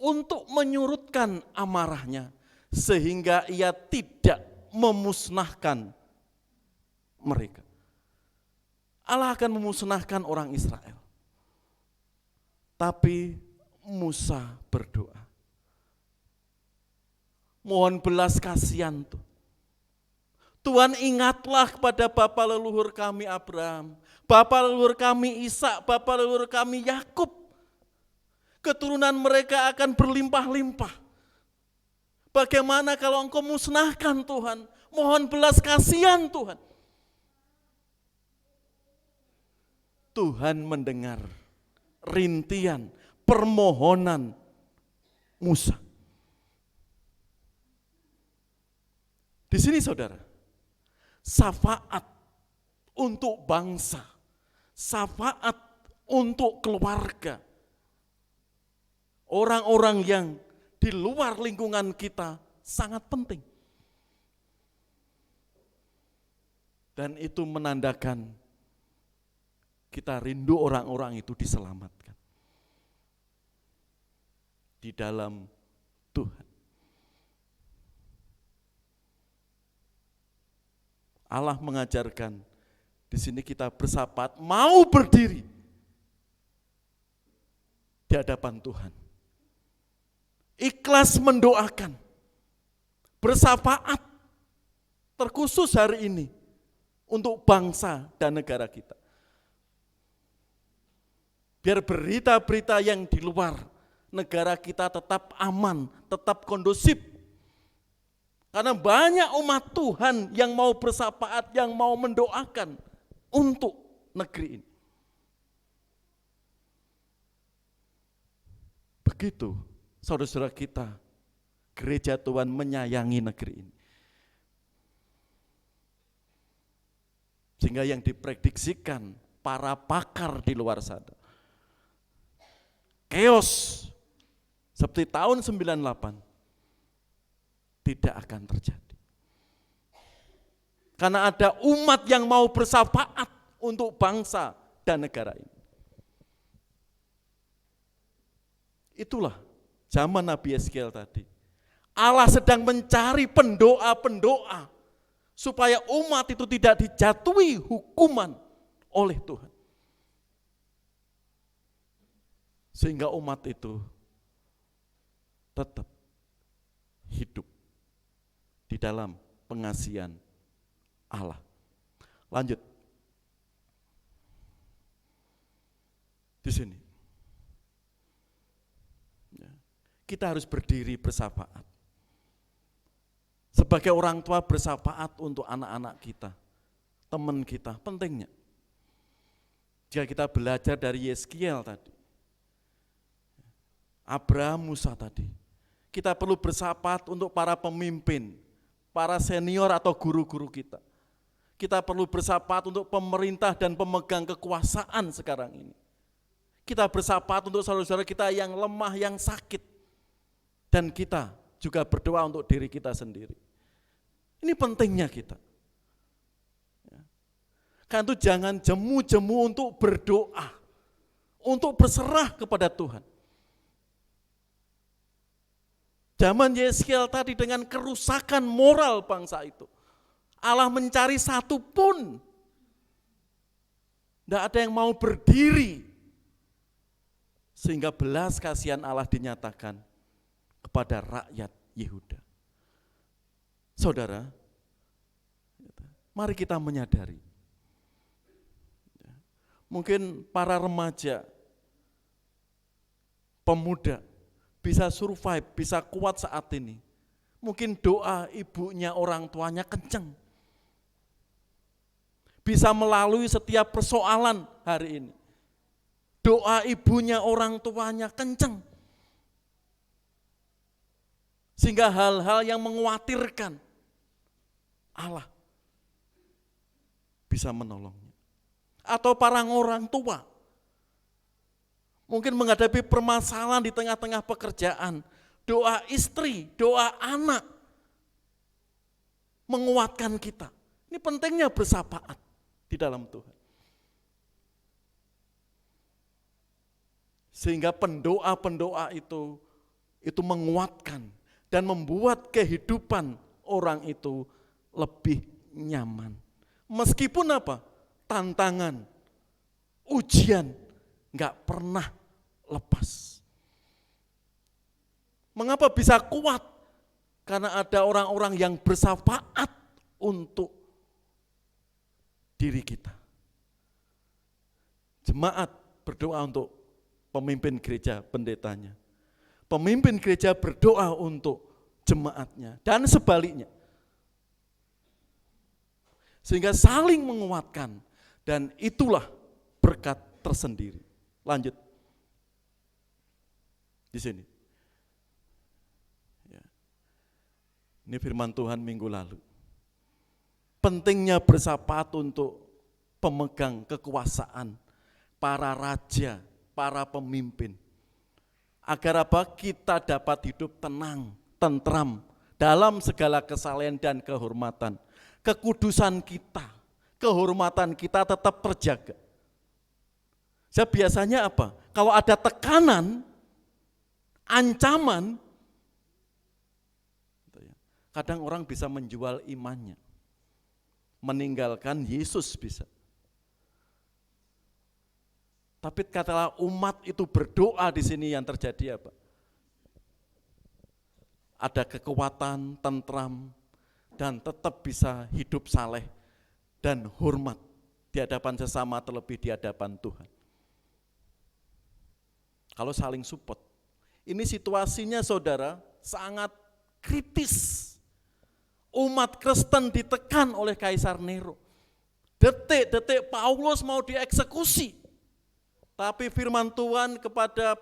C: untuk menyurutkan amarahnya, sehingga ia tidak memusnahkan mereka. Allah akan memusnahkan orang Israel. Tapi Musa berdoa, mohon belas kasihan tuh. Tuhan, ingatlah kepada bapa leluhur kami Abraham, bapa leluhur kami Ishak, bapa leluhur kami Yakub. Keturunan mereka akan berlimpah-limpah. Bagaimana kalau engkau musnahkan Tuhan? Mohon belas kasihan Tuhan. Tuhan mendengar rintian permohonan Musa. Di sini saudara, syafaat untuk bangsa, syafaat untuk keluarga, orang-orang yang di luar lingkungan kita sangat penting. Dan itu menandakan kita rindu orang-orang itu diselamatkan di dalam Tuhan. Allah mengajarkan di sini kita bersahabat, mau berdiri di hadapan Tuhan. Ikhlas mendoakan, bersahabat terkhusus hari ini untuk bangsa dan negara kita. Biar berita-berita yang di luar negara kita tetap aman, tetap kondusif. Karena banyak umat Tuhan yang mau bersahabat, yang mau mendoakan untuk negeri ini. Begitu saudara-saudara kita, gereja Tuhan menyayangi negeri ini. Sehingga yang diprediksikan para pakar di luar sana, chaos seperti tahun 98 tidak akan terjadi. Karena ada umat yang mau bersahabat untuk bangsa dan negara ini. Itulah zaman Nabi Yeskiel tadi. Allah sedang mencari pendoa-pendoa supaya umat itu tidak dijatuhi hukuman oleh Tuhan. Sehingga umat itu tetap hidup di dalam pengasihan Allah. Lanjut. Di sini. Kita harus berdiri bersahabat. Sebagai orang tua bersahabat untuk anak-anak kita, teman kita, pentingnya. Jika kita belajar dari Yeskiel tadi, Abraham, Musa tadi, kita perlu bersahabat untuk para pemimpin, para senior atau guru-guru kita. Kita perlu bersahabat untuk pemerintah dan pemegang kekuasaan sekarang ini. Kita bersahabat untuk saudara-saudara kita yang lemah, yang sakit. Dan kita juga berdoa untuk diri kita sendiri. Ini pentingnya kita. Karena itu jangan jemu-jemu untuk berdoa, untuk berserah kepada Tuhan. Zaman Yeskiel tadi dengan kerusakan moral bangsa itu, Allah mencari satu pun, tidak ada yang mau berdiri, sehingga belas kasihan Allah dinyatakan kepada rakyat Yehuda. Saudara, mari kita menyadari, mungkin para remaja, pemuda, bisa survive, bisa kuat saat ini. Mungkin doa ibunya, orang tuanya kenceng. Bisa melalui setiap persoalan hari ini. Doa ibunya, orang tuanya kenceng. Sehingga hal-hal yang mengkhawatirkan Allah bisa menolongnya. Atau para orang tua, mungkin menghadapi permasalahan di tengah-tengah pekerjaan, doa istri, doa anak, menguatkan kita. Ini pentingnya bersahabat di dalam Tuhan. Sehingga pendoa-pendoa itu menguatkan dan membuat kehidupan orang itu lebih nyaman. Meskipun apa? Tantangan, ujian, enggak pernah lepas. Mengapa bisa kuat? Karena ada orang-orang yang bersahabat untuk diri kita. Jemaat berdoa untuk pemimpin gereja, pendetanya. Pemimpin gereja berdoa untuk jemaatnya dan sebaliknya. Sehingga saling menguatkan dan itulah berkat tersendiri. Lanjut. Di sini. Ya. Ini firman Tuhan minggu lalu. Pentingnya bersahabat untuk pemegang kekuasaan, para raja, para pemimpin. Agar apa? Kita dapat hidup tenang, tentram, dalam segala kesalehan dan kehormatan. Kekudusan kita, kehormatan kita tetap terjaga. Saya biasanya apa? Kalau ada tekanan, ancaman, kadang orang bisa menjual imannya. meninggalkan Yesus bisa. Tapi katalah umat itu berdoa di sini yang terjadi apa? Ada kekuatan, tentram, dan tetap bisa hidup saleh dan hormat di hadapan sesama terlebih di hadapan Tuhan. Kalau saling support. Ini situasinya saudara sangat kritis. Umat Kristen ditekan oleh Kaisar Nero. Detik-detik Paulus mau dieksekusi. Tapi firman Tuhan kepada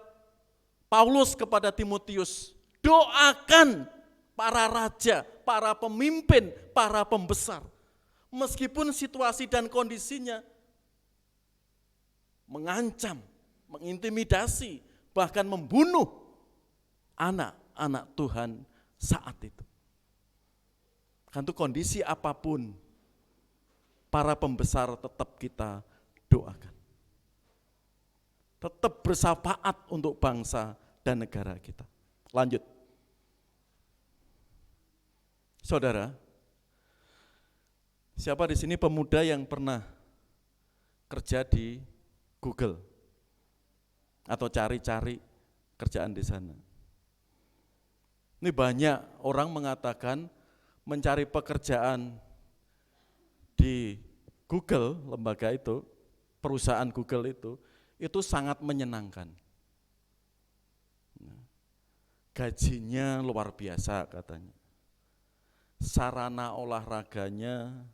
C: Paulus kepada Timotius, doakan para raja, para pemimpin, para pembesar. Meskipun situasi dan kondisinya mengancam, mengintimidasi, bahkan membunuh anak-anak Tuhan saat itu. Kan itu kondisi apapun, para pembesar tetap kita doakan. Tetap bersyafaat untuk bangsa dan negara kita. Lanjut. Saudara, siapa di sini pemuda yang pernah kerja di Google atau cari-cari kerjaan di sana? Ini banyak orang mengatakan mencari pekerjaan di Google, lembaga itu, perusahaan Google itu sangat menyenangkan. Gajinya luar biasa katanya. Sarana olahraganya,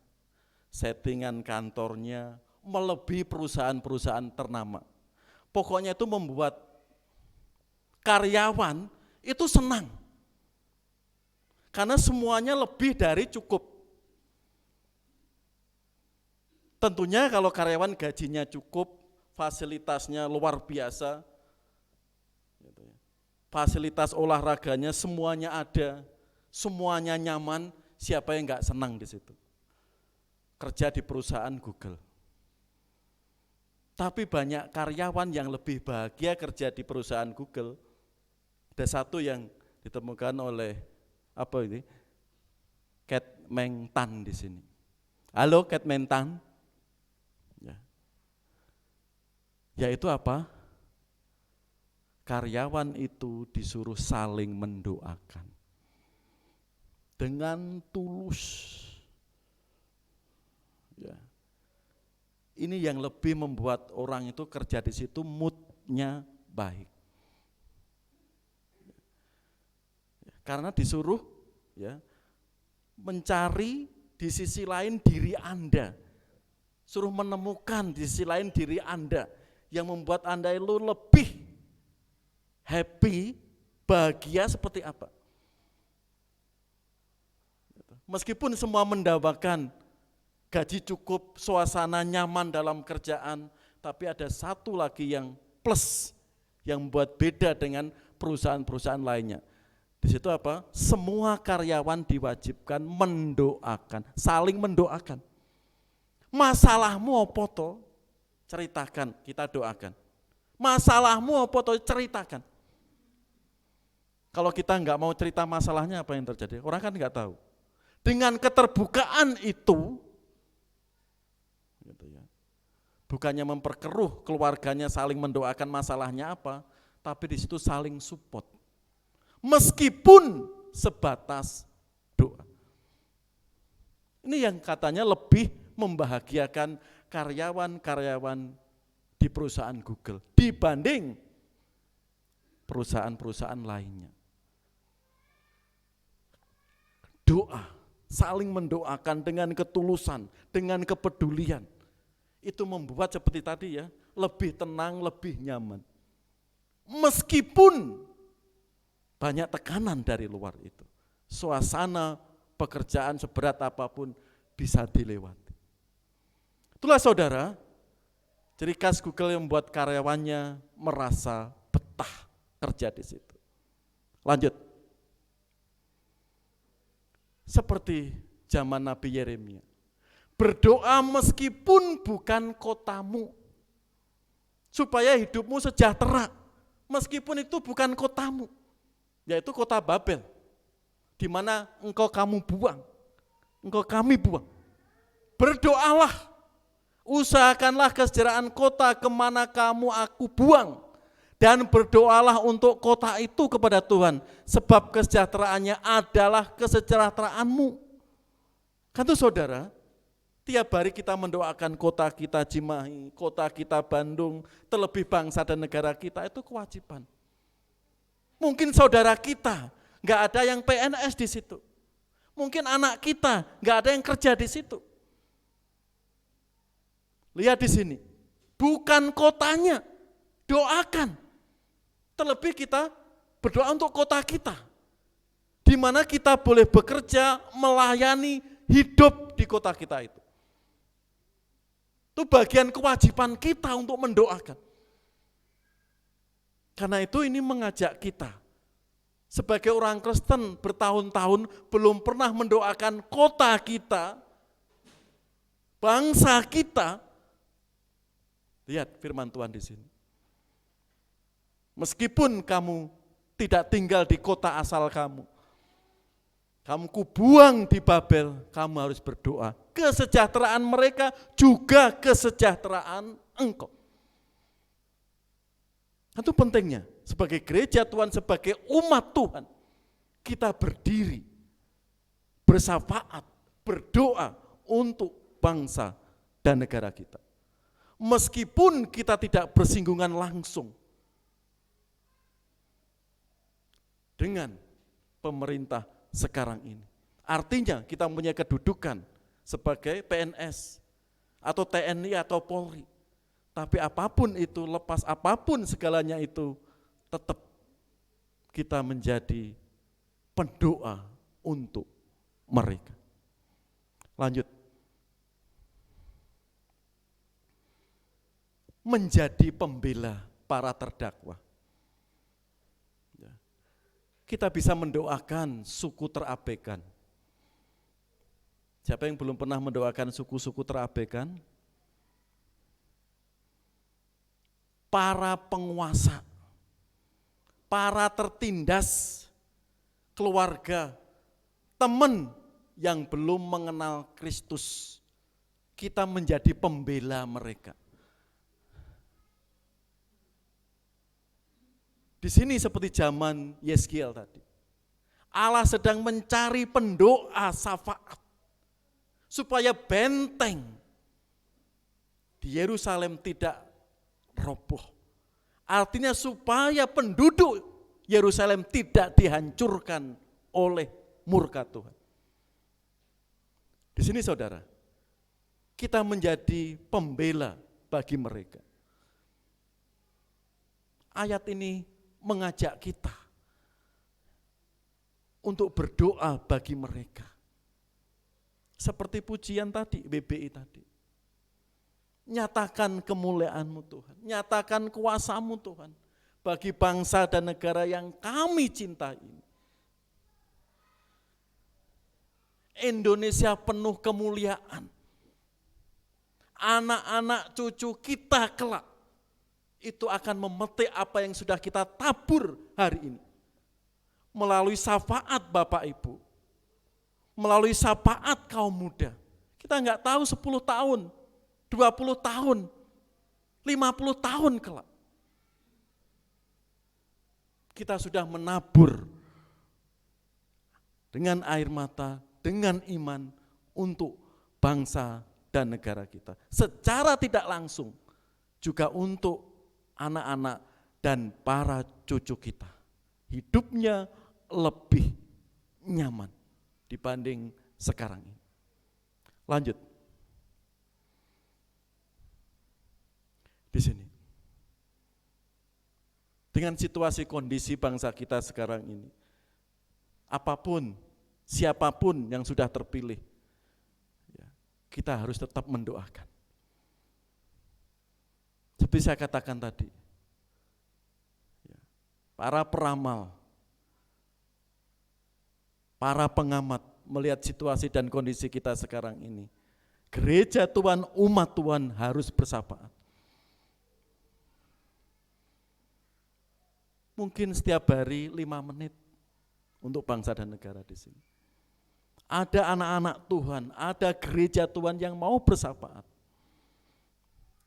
C: settingan kantornya melebihi perusahaan-perusahaan ternama. Pokoknya itu membuat karyawan itu senang. Karena semuanya lebih dari cukup. Tentunya kalau karyawan gajinya cukup, fasilitasnya luar biasa, fasilitas olahraganya semuanya ada, semuanya nyaman, siapa yang enggak senang di situ? Kerja di perusahaan Google. Tapi banyak karyawan yang lebih bahagia kerja di perusahaan Google. Ada satu yang ditemukan oleh Cat Meng Tan di sini. Halo Cat Meng Tan. Yaitu apa? Karyawan itu disuruh saling mendoakan dengan tulus. Ya. Ini yang lebih membuat orang itu kerja di situ moodnya baik. Karena disuruh ya mencari di sisi lain diri Anda, suruh menemukan di sisi lain diri Anda yang membuat Anda itu lebih happy, bahagia seperti apa. Meskipun semua mendapatkan gaji cukup, suasana nyaman dalam kerjaan, tapi ada satu lagi yang plus, yang membuat beda dengan perusahaan-perusahaan lainnya. Di situ apa? Semua karyawan diwajibkan mendoakan, saling mendoakan. Masalahmu apa toh? Ceritakan, kita doakan. Masalahmu apa toh? Ceritakan. Kalau kita enggak mau cerita masalahnya, apa yang terjadi? Orang kan enggak tahu. Dengan keterbukaan itu, gitu ya, bukannya memperkeruh keluarganya saling mendoakan masalahnya apa, tapi di situ saling support. Meskipun sebatas doa. Ini yang katanya lebih membahagiakan karyawan-karyawan di perusahaan Google dibanding perusahaan-perusahaan lainnya. Doa, saling mendoakan dengan ketulusan, dengan kepedulian. Itu membuat seperti tadi ya, lebih tenang, lebih nyaman. Meskipun banyak tekanan dari luar itu. Suasana pekerjaan seberat apapun bisa dilewati. Itulah saudara, ciri khas Google yang membuat karyawannya merasa betah kerja di situ. Lanjut. Seperti zaman Nabi Yeremia. Berdoa meskipun bukan kotamu, supaya hidupmu sejahtera, meskipun itu bukan kotamu, yaitu kota Babel, di mana engkau kami buang. berdoalah, usahakanlah kesejahteraan kota kemana kamu aku buang, dan berdoalah untuk kota itu kepada Tuhan, sebab kesejahteraannya adalah kesejahteraanmu. Kan tuh saudara, tiap hari kita mendoakan kota kita Cimahi, kota kita Bandung, terlebih bangsa dan negara kita, itu kewajiban. Mungkin saudara kita nggak ada yang PNS di situ. Mungkin anak kita nggak ada yang kerja di situ. Lihat di sini, bukan kotanya, doakan. Terlebih kita berdoa untuk kota kita, di mana kita boleh bekerja, melayani, hidup di kota kita itu. Itu bagian kewajiban kita untuk mendoakan. Karena itu ini mengajak kita, sebagai orang Kristen bertahun-tahun belum pernah mendoakan kota kita, bangsa kita. Lihat firman Tuhan di sini. Meskipun kamu tidak tinggal di kota asal kamu kubuang di Babel, kamu harus berdoa. Kesejahteraan mereka juga kesejahteraan engkau. Itu pentingnya, sebagai gereja Tuhan, sebagai umat Tuhan, kita berdiri, bersyafaat, berdoa untuk bangsa dan negara kita. Meskipun kita tidak bersinggungan langsung dengan pemerintah sekarang ini. Artinya kita mempunyai kedudukan sebagai PNS atau TNI atau Polri. Tapi apapun itu, lepas apapun segalanya itu, tetap kita menjadi pendoa untuk mereka. Lanjut. Menjadi pembela para terdakwa. Kita bisa mendoakan suku terabaikan. Siapa yang belum pernah mendoakan suku-suku terabaikan? Para penguasa, para tertindas, keluarga, teman yang belum mengenal Kristus, kita menjadi pembela mereka. Di sini seperti zaman Yeskiel tadi, Allah sedang mencari pendoa syafaat supaya benteng di Yerusalem tidak roboh. Artinya supaya penduduk Yerusalem tidak dihancurkan oleh murka Tuhan. Di sini saudara, kita menjadi pembela bagi mereka. Ayat ini mengajak kita untuk berdoa bagi mereka. Seperti pujian tadi, BBI tadi. Nyatakan kemuliaan-Mu Tuhan, nyatakan kuasa-Mu Tuhan bagi bangsa dan negara yang kami cintai. Indonesia penuh kemuliaan. Anak-anak cucu kita kelak itu akan memetik apa yang sudah kita tabur hari ini. Melalui syafaat Bapak Ibu, melalui syafaat kaum muda. Kita enggak tahu 10 tahun, 20 tahun, 50 tahun kelak. Kita sudah menabur dengan air mata, dengan iman untuk bangsa dan negara kita. Secara tidak langsung juga untuk anak-anak dan para cucu kita. Hidupnya lebih nyaman dibanding sekarang ini. Lanjut. Di sini. Dengan situasi kondisi bangsa kita sekarang ini, apapun, siapapun yang sudah terpilih, kita harus tetap mendoakan. Seperti saya katakan tadi, para peramal, para pengamat melihat situasi dan kondisi kita sekarang ini, gereja Tuhan, umat Tuhan harus bersyafaat. Mungkin setiap hari 5 menit untuk bangsa dan negara di sini. Ada anak-anak Tuhan, ada gereja Tuhan yang mau bersafaat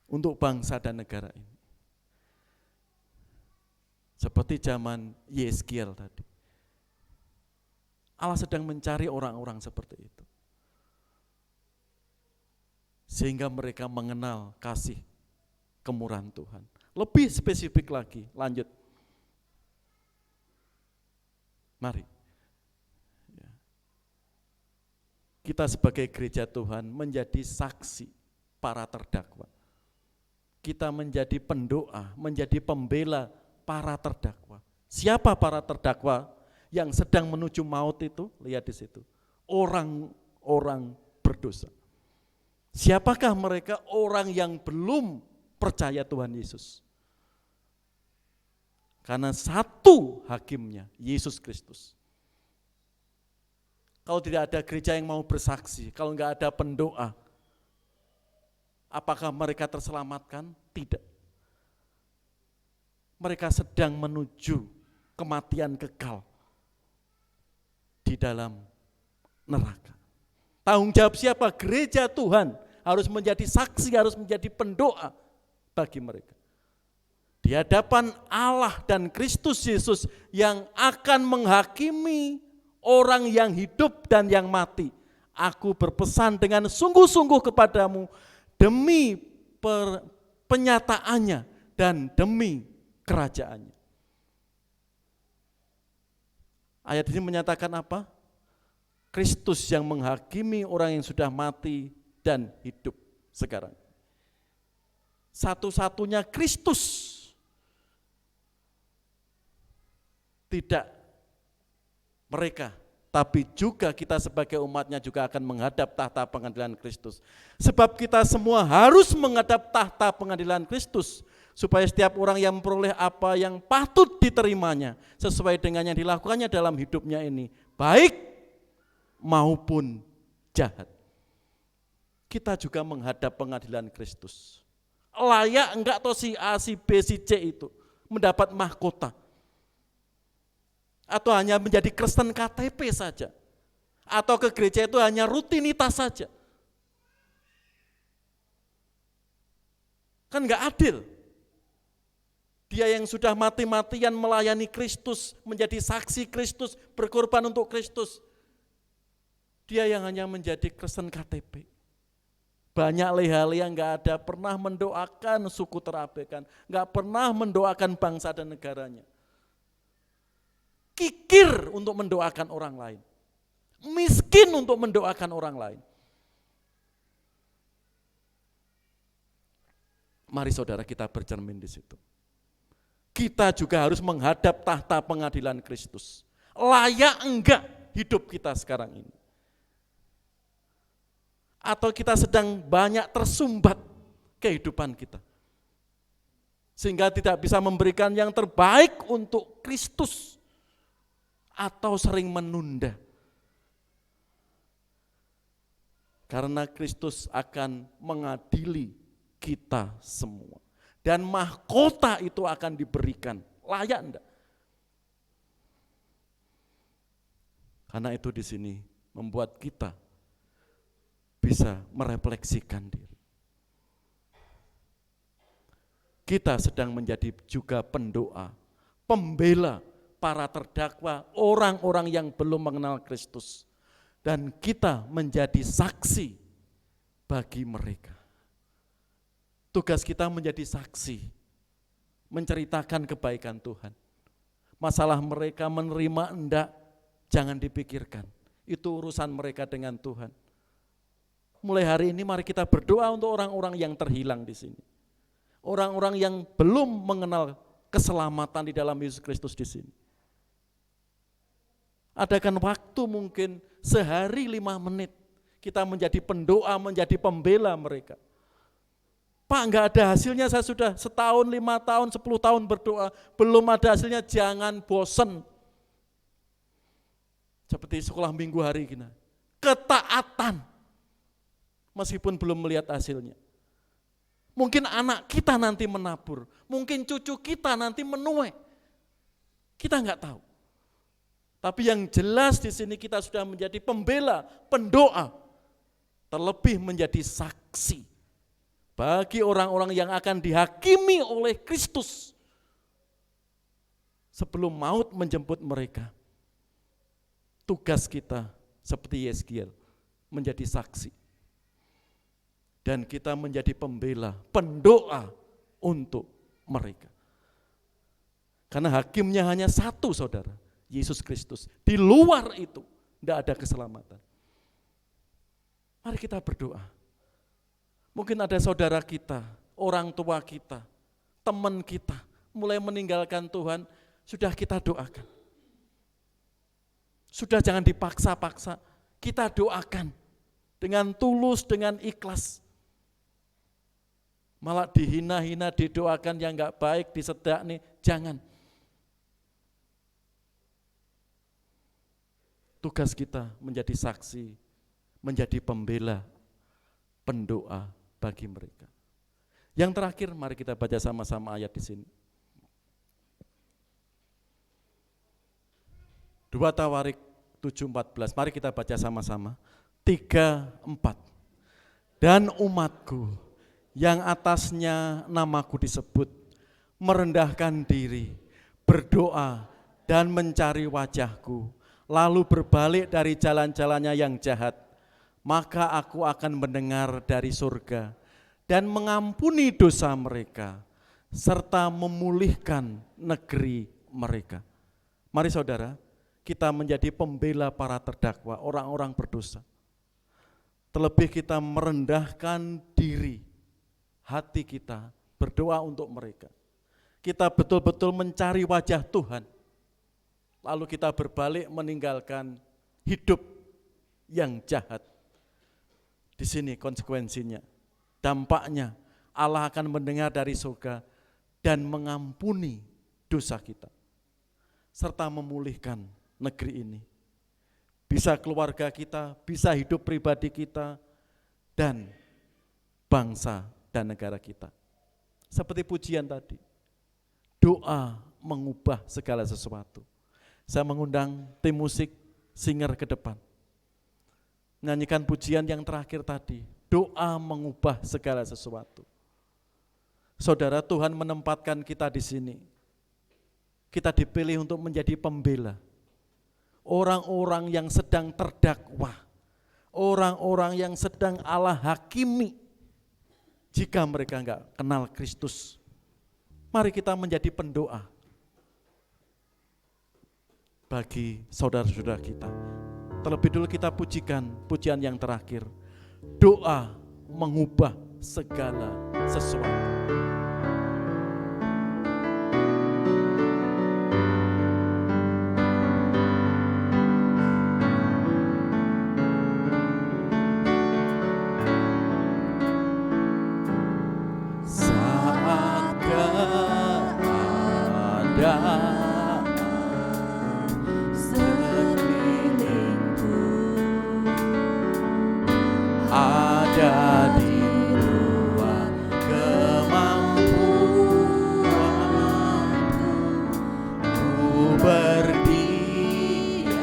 C: untuk bangsa dan negara ini. Seperti zaman Yeskiel tadi. Allah sedang mencari orang-orang seperti itu. Sehingga mereka mengenal kasih kemurahan Tuhan. Lebih spesifik lagi, lanjut. Mari. Kita sebagai gereja Tuhan menjadi saksi para terdakwa. Kita menjadi pendoa, menjadi pembela para terdakwa. Siapa para terdakwa yang sedang menuju maut itu? Lihat di situ. Orang-orang berdosa. Siapakah mereka? Orang yang belum percaya Tuhan Yesus. Karena satu hakimnya, Yesus Kristus. Kalau tidak ada gereja yang mau bersaksi, kalau enggak ada pendoa, apakah mereka terselamatkan? Tidak. Mereka sedang menuju kematian kekal di dalam neraka. Tanggung jawab siapa? Gereja Tuhan harus menjadi saksi, harus menjadi pendoa bagi mereka. Di hadapan Allah dan Kristus Yesus yang akan menghakimi orang yang hidup dan yang mati. Aku berpesan dengan sungguh-sungguh kepadamu demi penyataannya dan demi kerajaannya. Ayat ini menyatakan apa? Kristus yang menghakimi orang yang sudah mati dan hidup sekarang. Satu-satunya Kristus. Tidak mereka, tapi juga kita sebagai umatnya juga akan menghadap tahta pengadilan Kristus. Sebab kita semua harus menghadap tahta pengadilan Kristus, supaya setiap orang yang memperoleh apa yang patut diterimanya, sesuai dengan yang dilakukannya dalam hidupnya ini, baik maupun jahat. Kita juga menghadap pengadilan Kristus. Layak enggak toh si A, si B, si C itu mendapat mahkota? Atau hanya menjadi Kristen KTP saja? Atau ke gereja itu hanya rutinitas saja? Kan enggak adil. Dia yang sudah mati-matian melayani Kristus, menjadi saksi Kristus, berkorban untuk Kristus. Dia yang hanya menjadi Kristen KTP. Banyak leha-leha enggak ada pernah mendoakan suku terabaikan, enggak pernah mendoakan bangsa dan negaranya. Kikir untuk mendoakan orang lain, miskin untuk mendoakan orang lain. Mari saudara kita bercermin di situ. Kita juga harus menghadap tahta pengadilan Kristus. Layak enggak hidup kita sekarang ini? Atau kita sedang banyak tersumbat kehidupan kita, sehingga tidak bisa memberikan yang terbaik untuk Kristus, atau sering menunda. Karena Kristus akan mengadili kita semua. Dan mahkota itu akan diberikan. Layak enggak? Karena itu di sini membuat kita bisa merefleksikan diri. Kita sedang menjadi juga pendoa, pembela para terdakwa, orang-orang yang belum mengenal Kristus. Dan kita menjadi saksi bagi mereka. Tugas kita menjadi saksi, menceritakan kebaikan Tuhan. Masalah mereka menerima enggak, jangan dipikirkan. Itu urusan mereka dengan Tuhan. Mulai hari ini mari kita berdoa untuk orang-orang yang terhilang di sini. Orang-orang yang belum mengenal keselamatan di dalam Yesus Kristus di sini. Adakan waktu mungkin sehari 5 menit kita menjadi pendoa, menjadi pembela mereka. Pak, enggak ada hasilnya, saya sudah setahun, 5 tahun, 10 tahun berdoa, belum ada hasilnya, jangan bosan. Seperti sekolah minggu hari ini. Ketaatan, meskipun belum melihat hasilnya. Mungkin anak kita nanti menabur, mungkin cucu kita nanti menuai. Kita enggak tahu. Tapi yang jelas di sini kita sudah menjadi pembela, pendoa, terlebih menjadi saksi bagi orang-orang yang akan dihakimi oleh Kristus sebelum maut menjemput mereka. Tugas kita seperti Yeskiel menjadi saksi. Dan kita menjadi pembela, pendoa untuk mereka. Karena hakimnya hanya satu, saudara, Yesus Kristus. Di luar itu tidak ada keselamatan. Mari kita berdoa. Mungkin ada saudara kita, orang tua kita, teman kita, mulai meninggalkan Tuhan, sudah kita doakan. Sudah jangan dipaksa-paksa, kita doakan dengan tulus, dengan ikhlas. Malah dihina-hina, didoakan yang enggak baik, disedak nih, jangan. Tugas kita menjadi saksi, menjadi pembela, pendoa bagi mereka. Yang terakhir, mari kita baca sama-sama ayat di sini. 2 Tawarik 7:14, mari kita baca sama-sama. 3, 4. Dan umatku yang atasnya namaku disebut, merendahkan diri, berdoa dan mencari wajahku, lalu berbalik dari jalan-jalannya yang jahat, maka aku akan mendengar dari surga dan mengampuni dosa mereka, serta memulihkan negeri mereka. Mari saudara, kita menjadi pembela para terdakwa, orang-orang berdosa. Terlebih kita merendahkan diri, hati kita berdoa untuk mereka. Kita betul-betul mencari wajah Tuhan. Lalu kita berbalik meninggalkan hidup yang jahat. Di sini konsekuensinya, dampaknya Allah akan mendengar dari surga dan mengampuni dosa kita. Serta memulihkan negeri ini. Bisa keluarga kita, bisa hidup pribadi kita, dan bangsa dan negara kita. Seperti pujian tadi, doa mengubah segala sesuatu. Saya mengundang tim musik singer ke depan. Nyanyikan pujian yang terakhir tadi, doa mengubah segala sesuatu. Saudara, Tuhan menempatkan kita di sini. Kita dipilih untuk menjadi pembela. Orang-orang yang sedang terdakwa, orang-orang yang sedang Allah hakimi, jika mereka enggak kenal Kristus. Mari kita menjadi pendoa bagi saudara-saudara kita. Terlebih dulu kita pujikan pujian yang terakhir. Doa mengubah segala sesuatu. Saat keadaan ada di luar kemampuanku, ku berdiam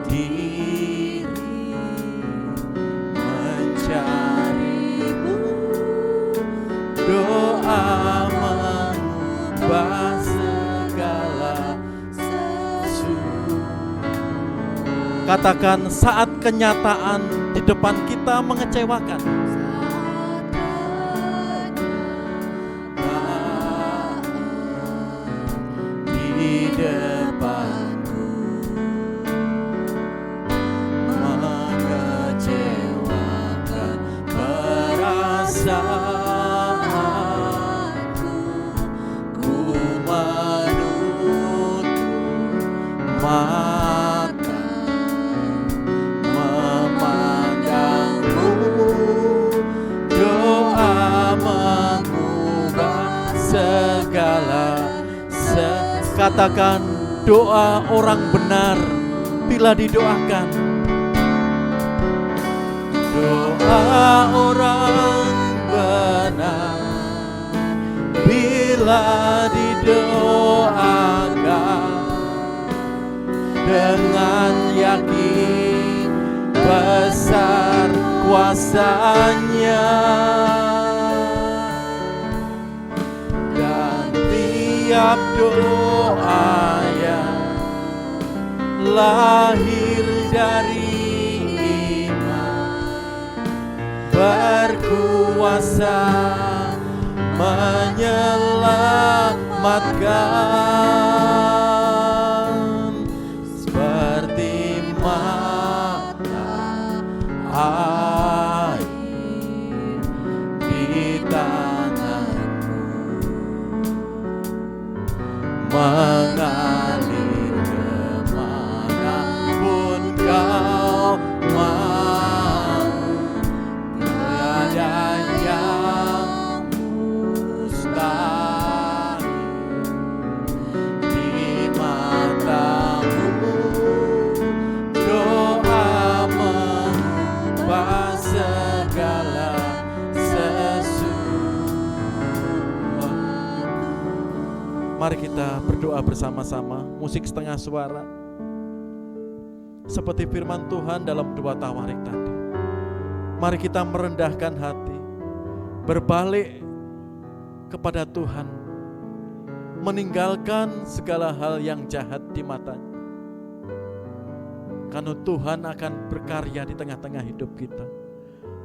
C: diri mencarimu, doa mengubah segala sesuatu. Katakan, saat kenyataan di depan kita mengecewakan, di depanku mengecewakan perasaanku, ku menutup mata memandangmu, doa mengubah segala katakan, doa orang benar bila didoakan, doa orang benar bila didoakan, dengan yakin besar kuasa-Nya, dan tiap doa yang lahir dari iman berkuasa menyelamatkan, seperti mata air di tanganku mengalir kemanapun kau mau. Tiada yang mustahil di matamu. Doa mengubah segala sesuatu. Mari kita berdoa bersama-sama, musik setengah suara, seperti firman Tuhan dalam doa tawarik tadi. Mari kita merendahkan hati, berbalik kepada Tuhan, meninggalkan segala hal yang jahat di matanya. Karena Tuhan akan berkarya di tengah-tengah hidup kita,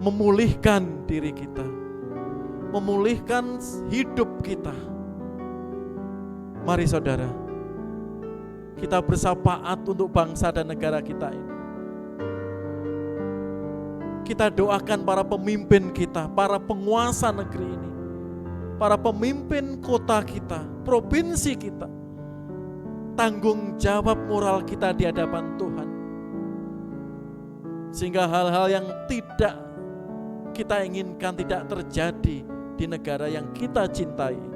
C: memulihkan diri kita, memulihkan hidup kita. Mari saudara, kita bersapaat untuk bangsa dan negara kita ini. Kita doakan para pemimpin kita, para penguasa negeri ini, para pemimpin kota kita, provinsi kita. Tanggung jawab moral kita di hadapan Tuhan, sehingga hal-hal yang tidak kita inginkan tidak terjadi di negara yang kita cintai.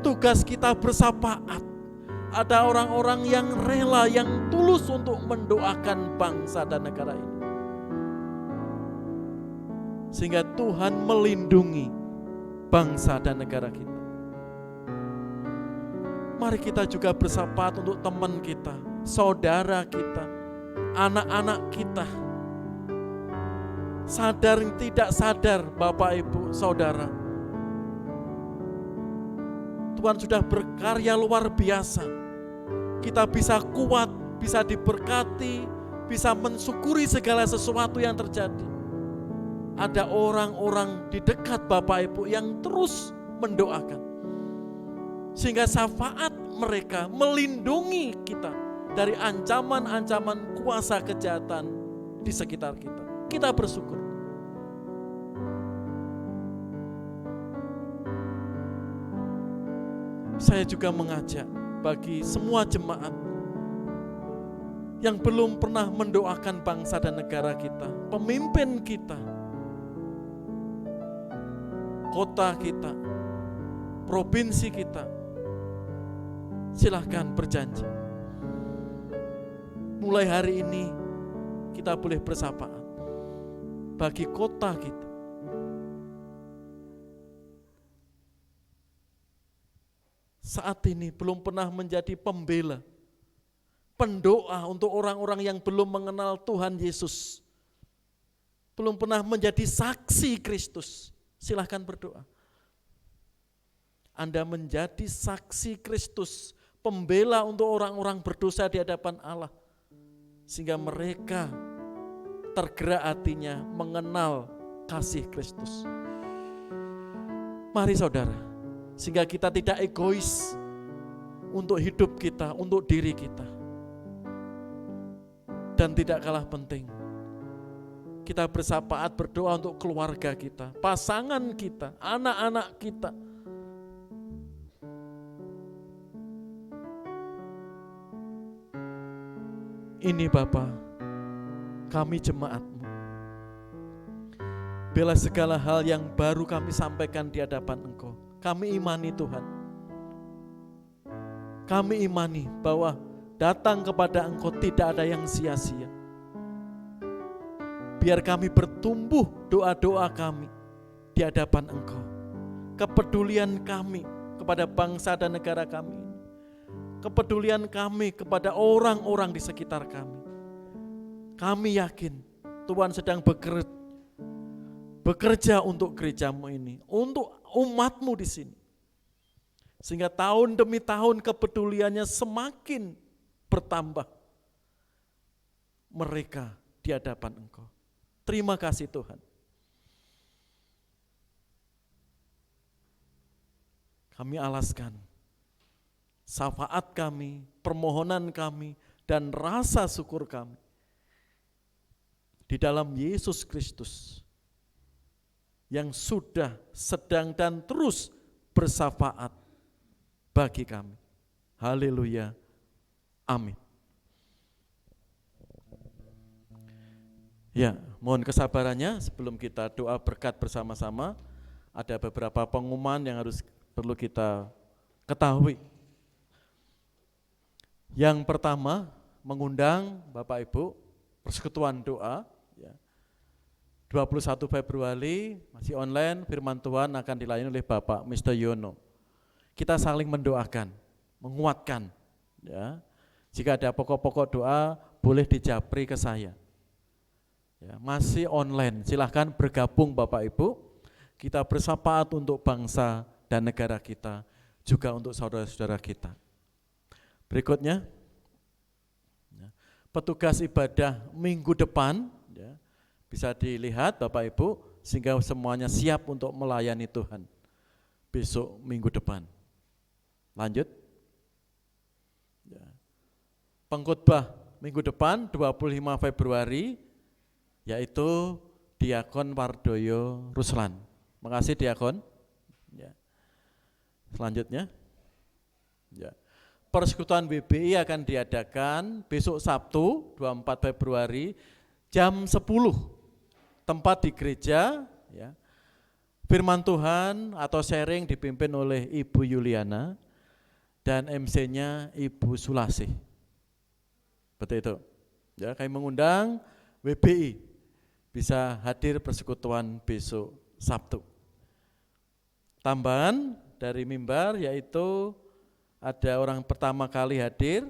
C: Tugas kita bersapaat. Ada orang-orang yang rela, yang tulus untuk mendoakan bangsa dan negara ini, sehingga Tuhan melindungi bangsa dan negara kita. Mari kita juga bersapaat untuk teman kita, saudara kita, anak-anak kita. Sadar tidak sadar, Bapak Ibu Saudara, Tuhan sudah berkarya luar biasa. Kita bisa kuat, bisa diberkati, bisa mensyukuri segala sesuatu yang terjadi. Ada orang-orang di dekat Bapak Ibu yang terus mendoakan, sehingga syafaat mereka melindungi kita dari ancaman-ancaman kuasa kejahatan di sekitar kita. Kita bersyukur. Saya juga mengajak bagi semua jemaat yang belum pernah mendoakan bangsa dan negara kita, pemimpin kita, kota kita, provinsi kita, silahkan berjanji. Mulai hari ini kita boleh bersapaat bagi kota kita. Saat ini belum pernah menjadi pembela, pendoa untuk orang-orang yang belum mengenal Tuhan Yesus, belum pernah menjadi saksi Kristus. Silahkan berdoa. Anda menjadi saksi Kristus, pembela untuk orang-orang berdosa di hadapan Allah, sehingga mereka tergerak hatinya mengenal kasih Kristus. Mari saudara, sehingga kita tidak egois untuk hidup kita, untuk diri kita. Dan tidak kalah penting, kita bersapaat berdoa untuk keluarga kita, pasangan kita, anak-anak kita. Ini Bapa, kami jemaat-Mu. Bela segala hal yang baru kami sampaikan di hadapan Engkau. Kami imani Tuhan. Kami imani bahwa datang kepada Engkau tidak ada yang sia-sia. Biar kami bertumbuh doa-doa kami di hadapan Engkau. Kepedulian kami kepada bangsa dan negara kami. kepedulian kami kepada orang-orang di sekitar kami. Kami yakin Tuhan sedang bekerja untuk gerejamu ini, untuk umatmu di sini. Sehingga tahun demi tahun kepeduliannya semakin bertambah. Mereka di hadapan Engkau. Terima kasih Tuhan. Kami alaskan syafaat kami, permohonan kami, dan rasa syukur kami di dalam Yesus Kristus yang sudah, sedang, dan terus bersyafaat bagi kami. Haleluya. Amin. Ya, mohon kesabarannya sebelum kita doa berkat bersama-sama. Ada beberapa pengumuman yang perlu kita ketahui. Yang pertama, mengundang Bapak Ibu persekutuan doa. 21 Februari masih online, firman Tuhan akan dilayani oleh Bapak Mr. Yono. Kita saling mendoakan, menguatkan. Ya. Jika ada pokok-pokok doa, boleh dijapri ke saya. Ya, masih online, silahkan bergabung Bapak Ibu. Kita bersyafaat untuk bangsa dan negara kita, juga untuk saudara-saudara kita. Berikutnya, petugas ibadah minggu depan, ya, bisa dilihat Bapak Ibu, sehingga semuanya siap untuk melayani Tuhan besok minggu depan. Lanjut. Ya. Pengkhotbah minggu depan 25 Februari, yaitu Diakon Wardoyo Ruslan. Makasih Diakon. Ya. Selanjutnya, ya. Persekutuan WBI akan diadakan besok Sabtu 24 Februari jam 10. Tempat di gereja, ya. Firman Tuhan atau sharing dipimpin oleh Ibu Yuliana dan MC-nya Ibu Sulasih. Betul itu. Ya, kami mengundang WBI bisa hadir persekutuan besok Sabtu. Tambahan dari mimbar yaitu ada orang pertama kali hadir,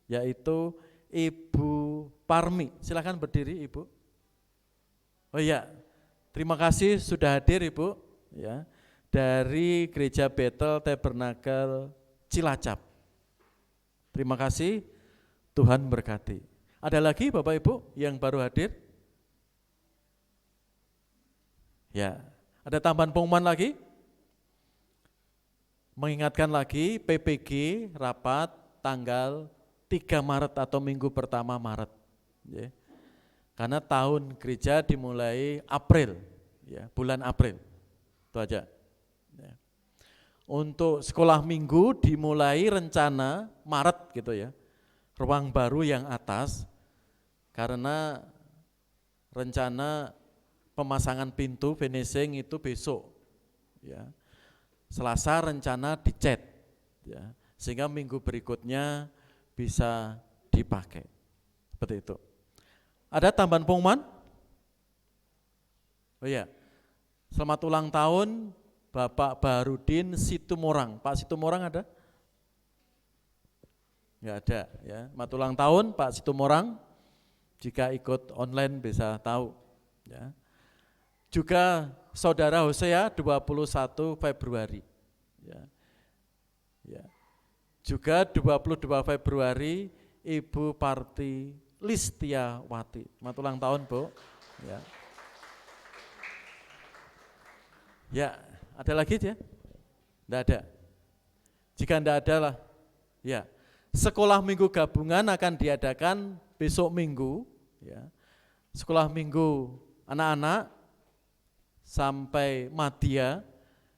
C: yaitu Ibu Parmi. Silakan berdiri Ibu. Oh iya, terima kasih sudah hadir Ibu. Ya, dari Gereja Bethel Tabernakel Cilacap. Terima kasih, Tuhan berkati. Ada lagi Bapak Ibu yang baru hadir? Ya, ada tambahan pengumuman lagi? Mengingatkan lagi PPG rapat tanggal 3 Maret atau minggu pertama Maret. Ya. Karena tahun gereja dimulai April, ya, bulan April. Itu aja. Ya. Untuk sekolah minggu dimulai rencana Maret gitu ya. Ruang baru yang atas karena rencana pemasangan pintu finishing itu besok. Ya. Selasa rencana dicat, ya, sehingga minggu berikutnya bisa dipakai. Seperti itu. Ada tambahan pengumuman? Oh iya, selamat ulang tahun Bapak Baharudin Situmorang. Pak Situmorang ada? Enggak ada, ya. Selamat ulang tahun Pak Situmorang. Jika ikut online bisa tahu, ya. Juga Saudara Hosea 21 Februari. Ya. Ya. Juga 22 Februari Ibu Parti Listiawati. Selamat ulang tahun, Bu. Ya. Ya, ada lagi ya? Enggak ada. Jika enggak ada lah. Ya. Sekolah minggu gabungan akan diadakan besok minggu, ya. Sekolah minggu anak-anak sampai madya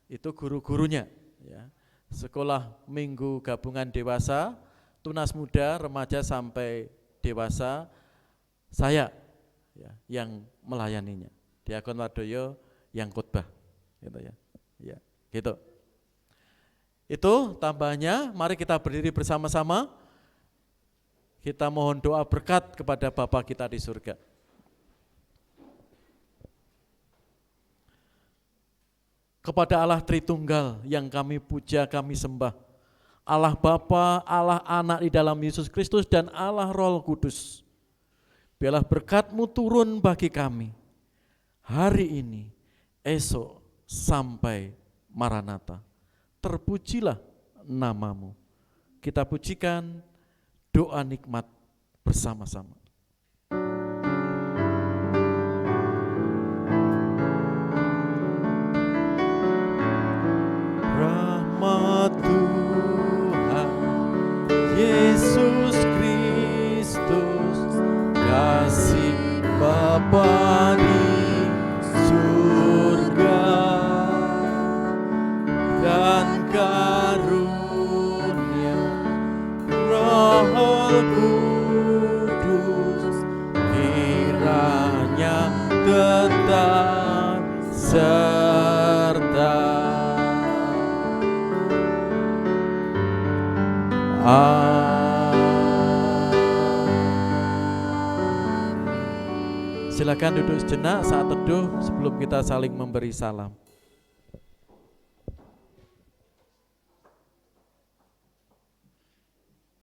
C: itu guru-gurunya, ya. Sekolah minggu gabungan dewasa, tunas muda, remaja sampai dewasa, saya, ya, yang melayaninya. Diakon Wardoyo yang khotbah, gitu ya. Ya, gitu. Itu tambahnya. Mari kita berdiri bersama-sama. Kita mohon doa berkat kepada Bapa kita di surga. Kepada Allah Tritunggal yang kami puja, kami sembah. Allah Bapa, Allah Anak di dalam Yesus Kristus, dan Allah Roh Kudus. Biarlah berkat-Mu turun bagi kami hari ini, esok, sampai Maranatha. Terpujilah nama-Mu. Kita pujikan doa nikmat bersama-sama. Rahmat Tuhan Yesus Kristus, kasih Bapa di surga, dan karunia Roh Kudus kiranya tetap serta. Silakan duduk sejenak saat teduh sebelum kita saling memberi salam.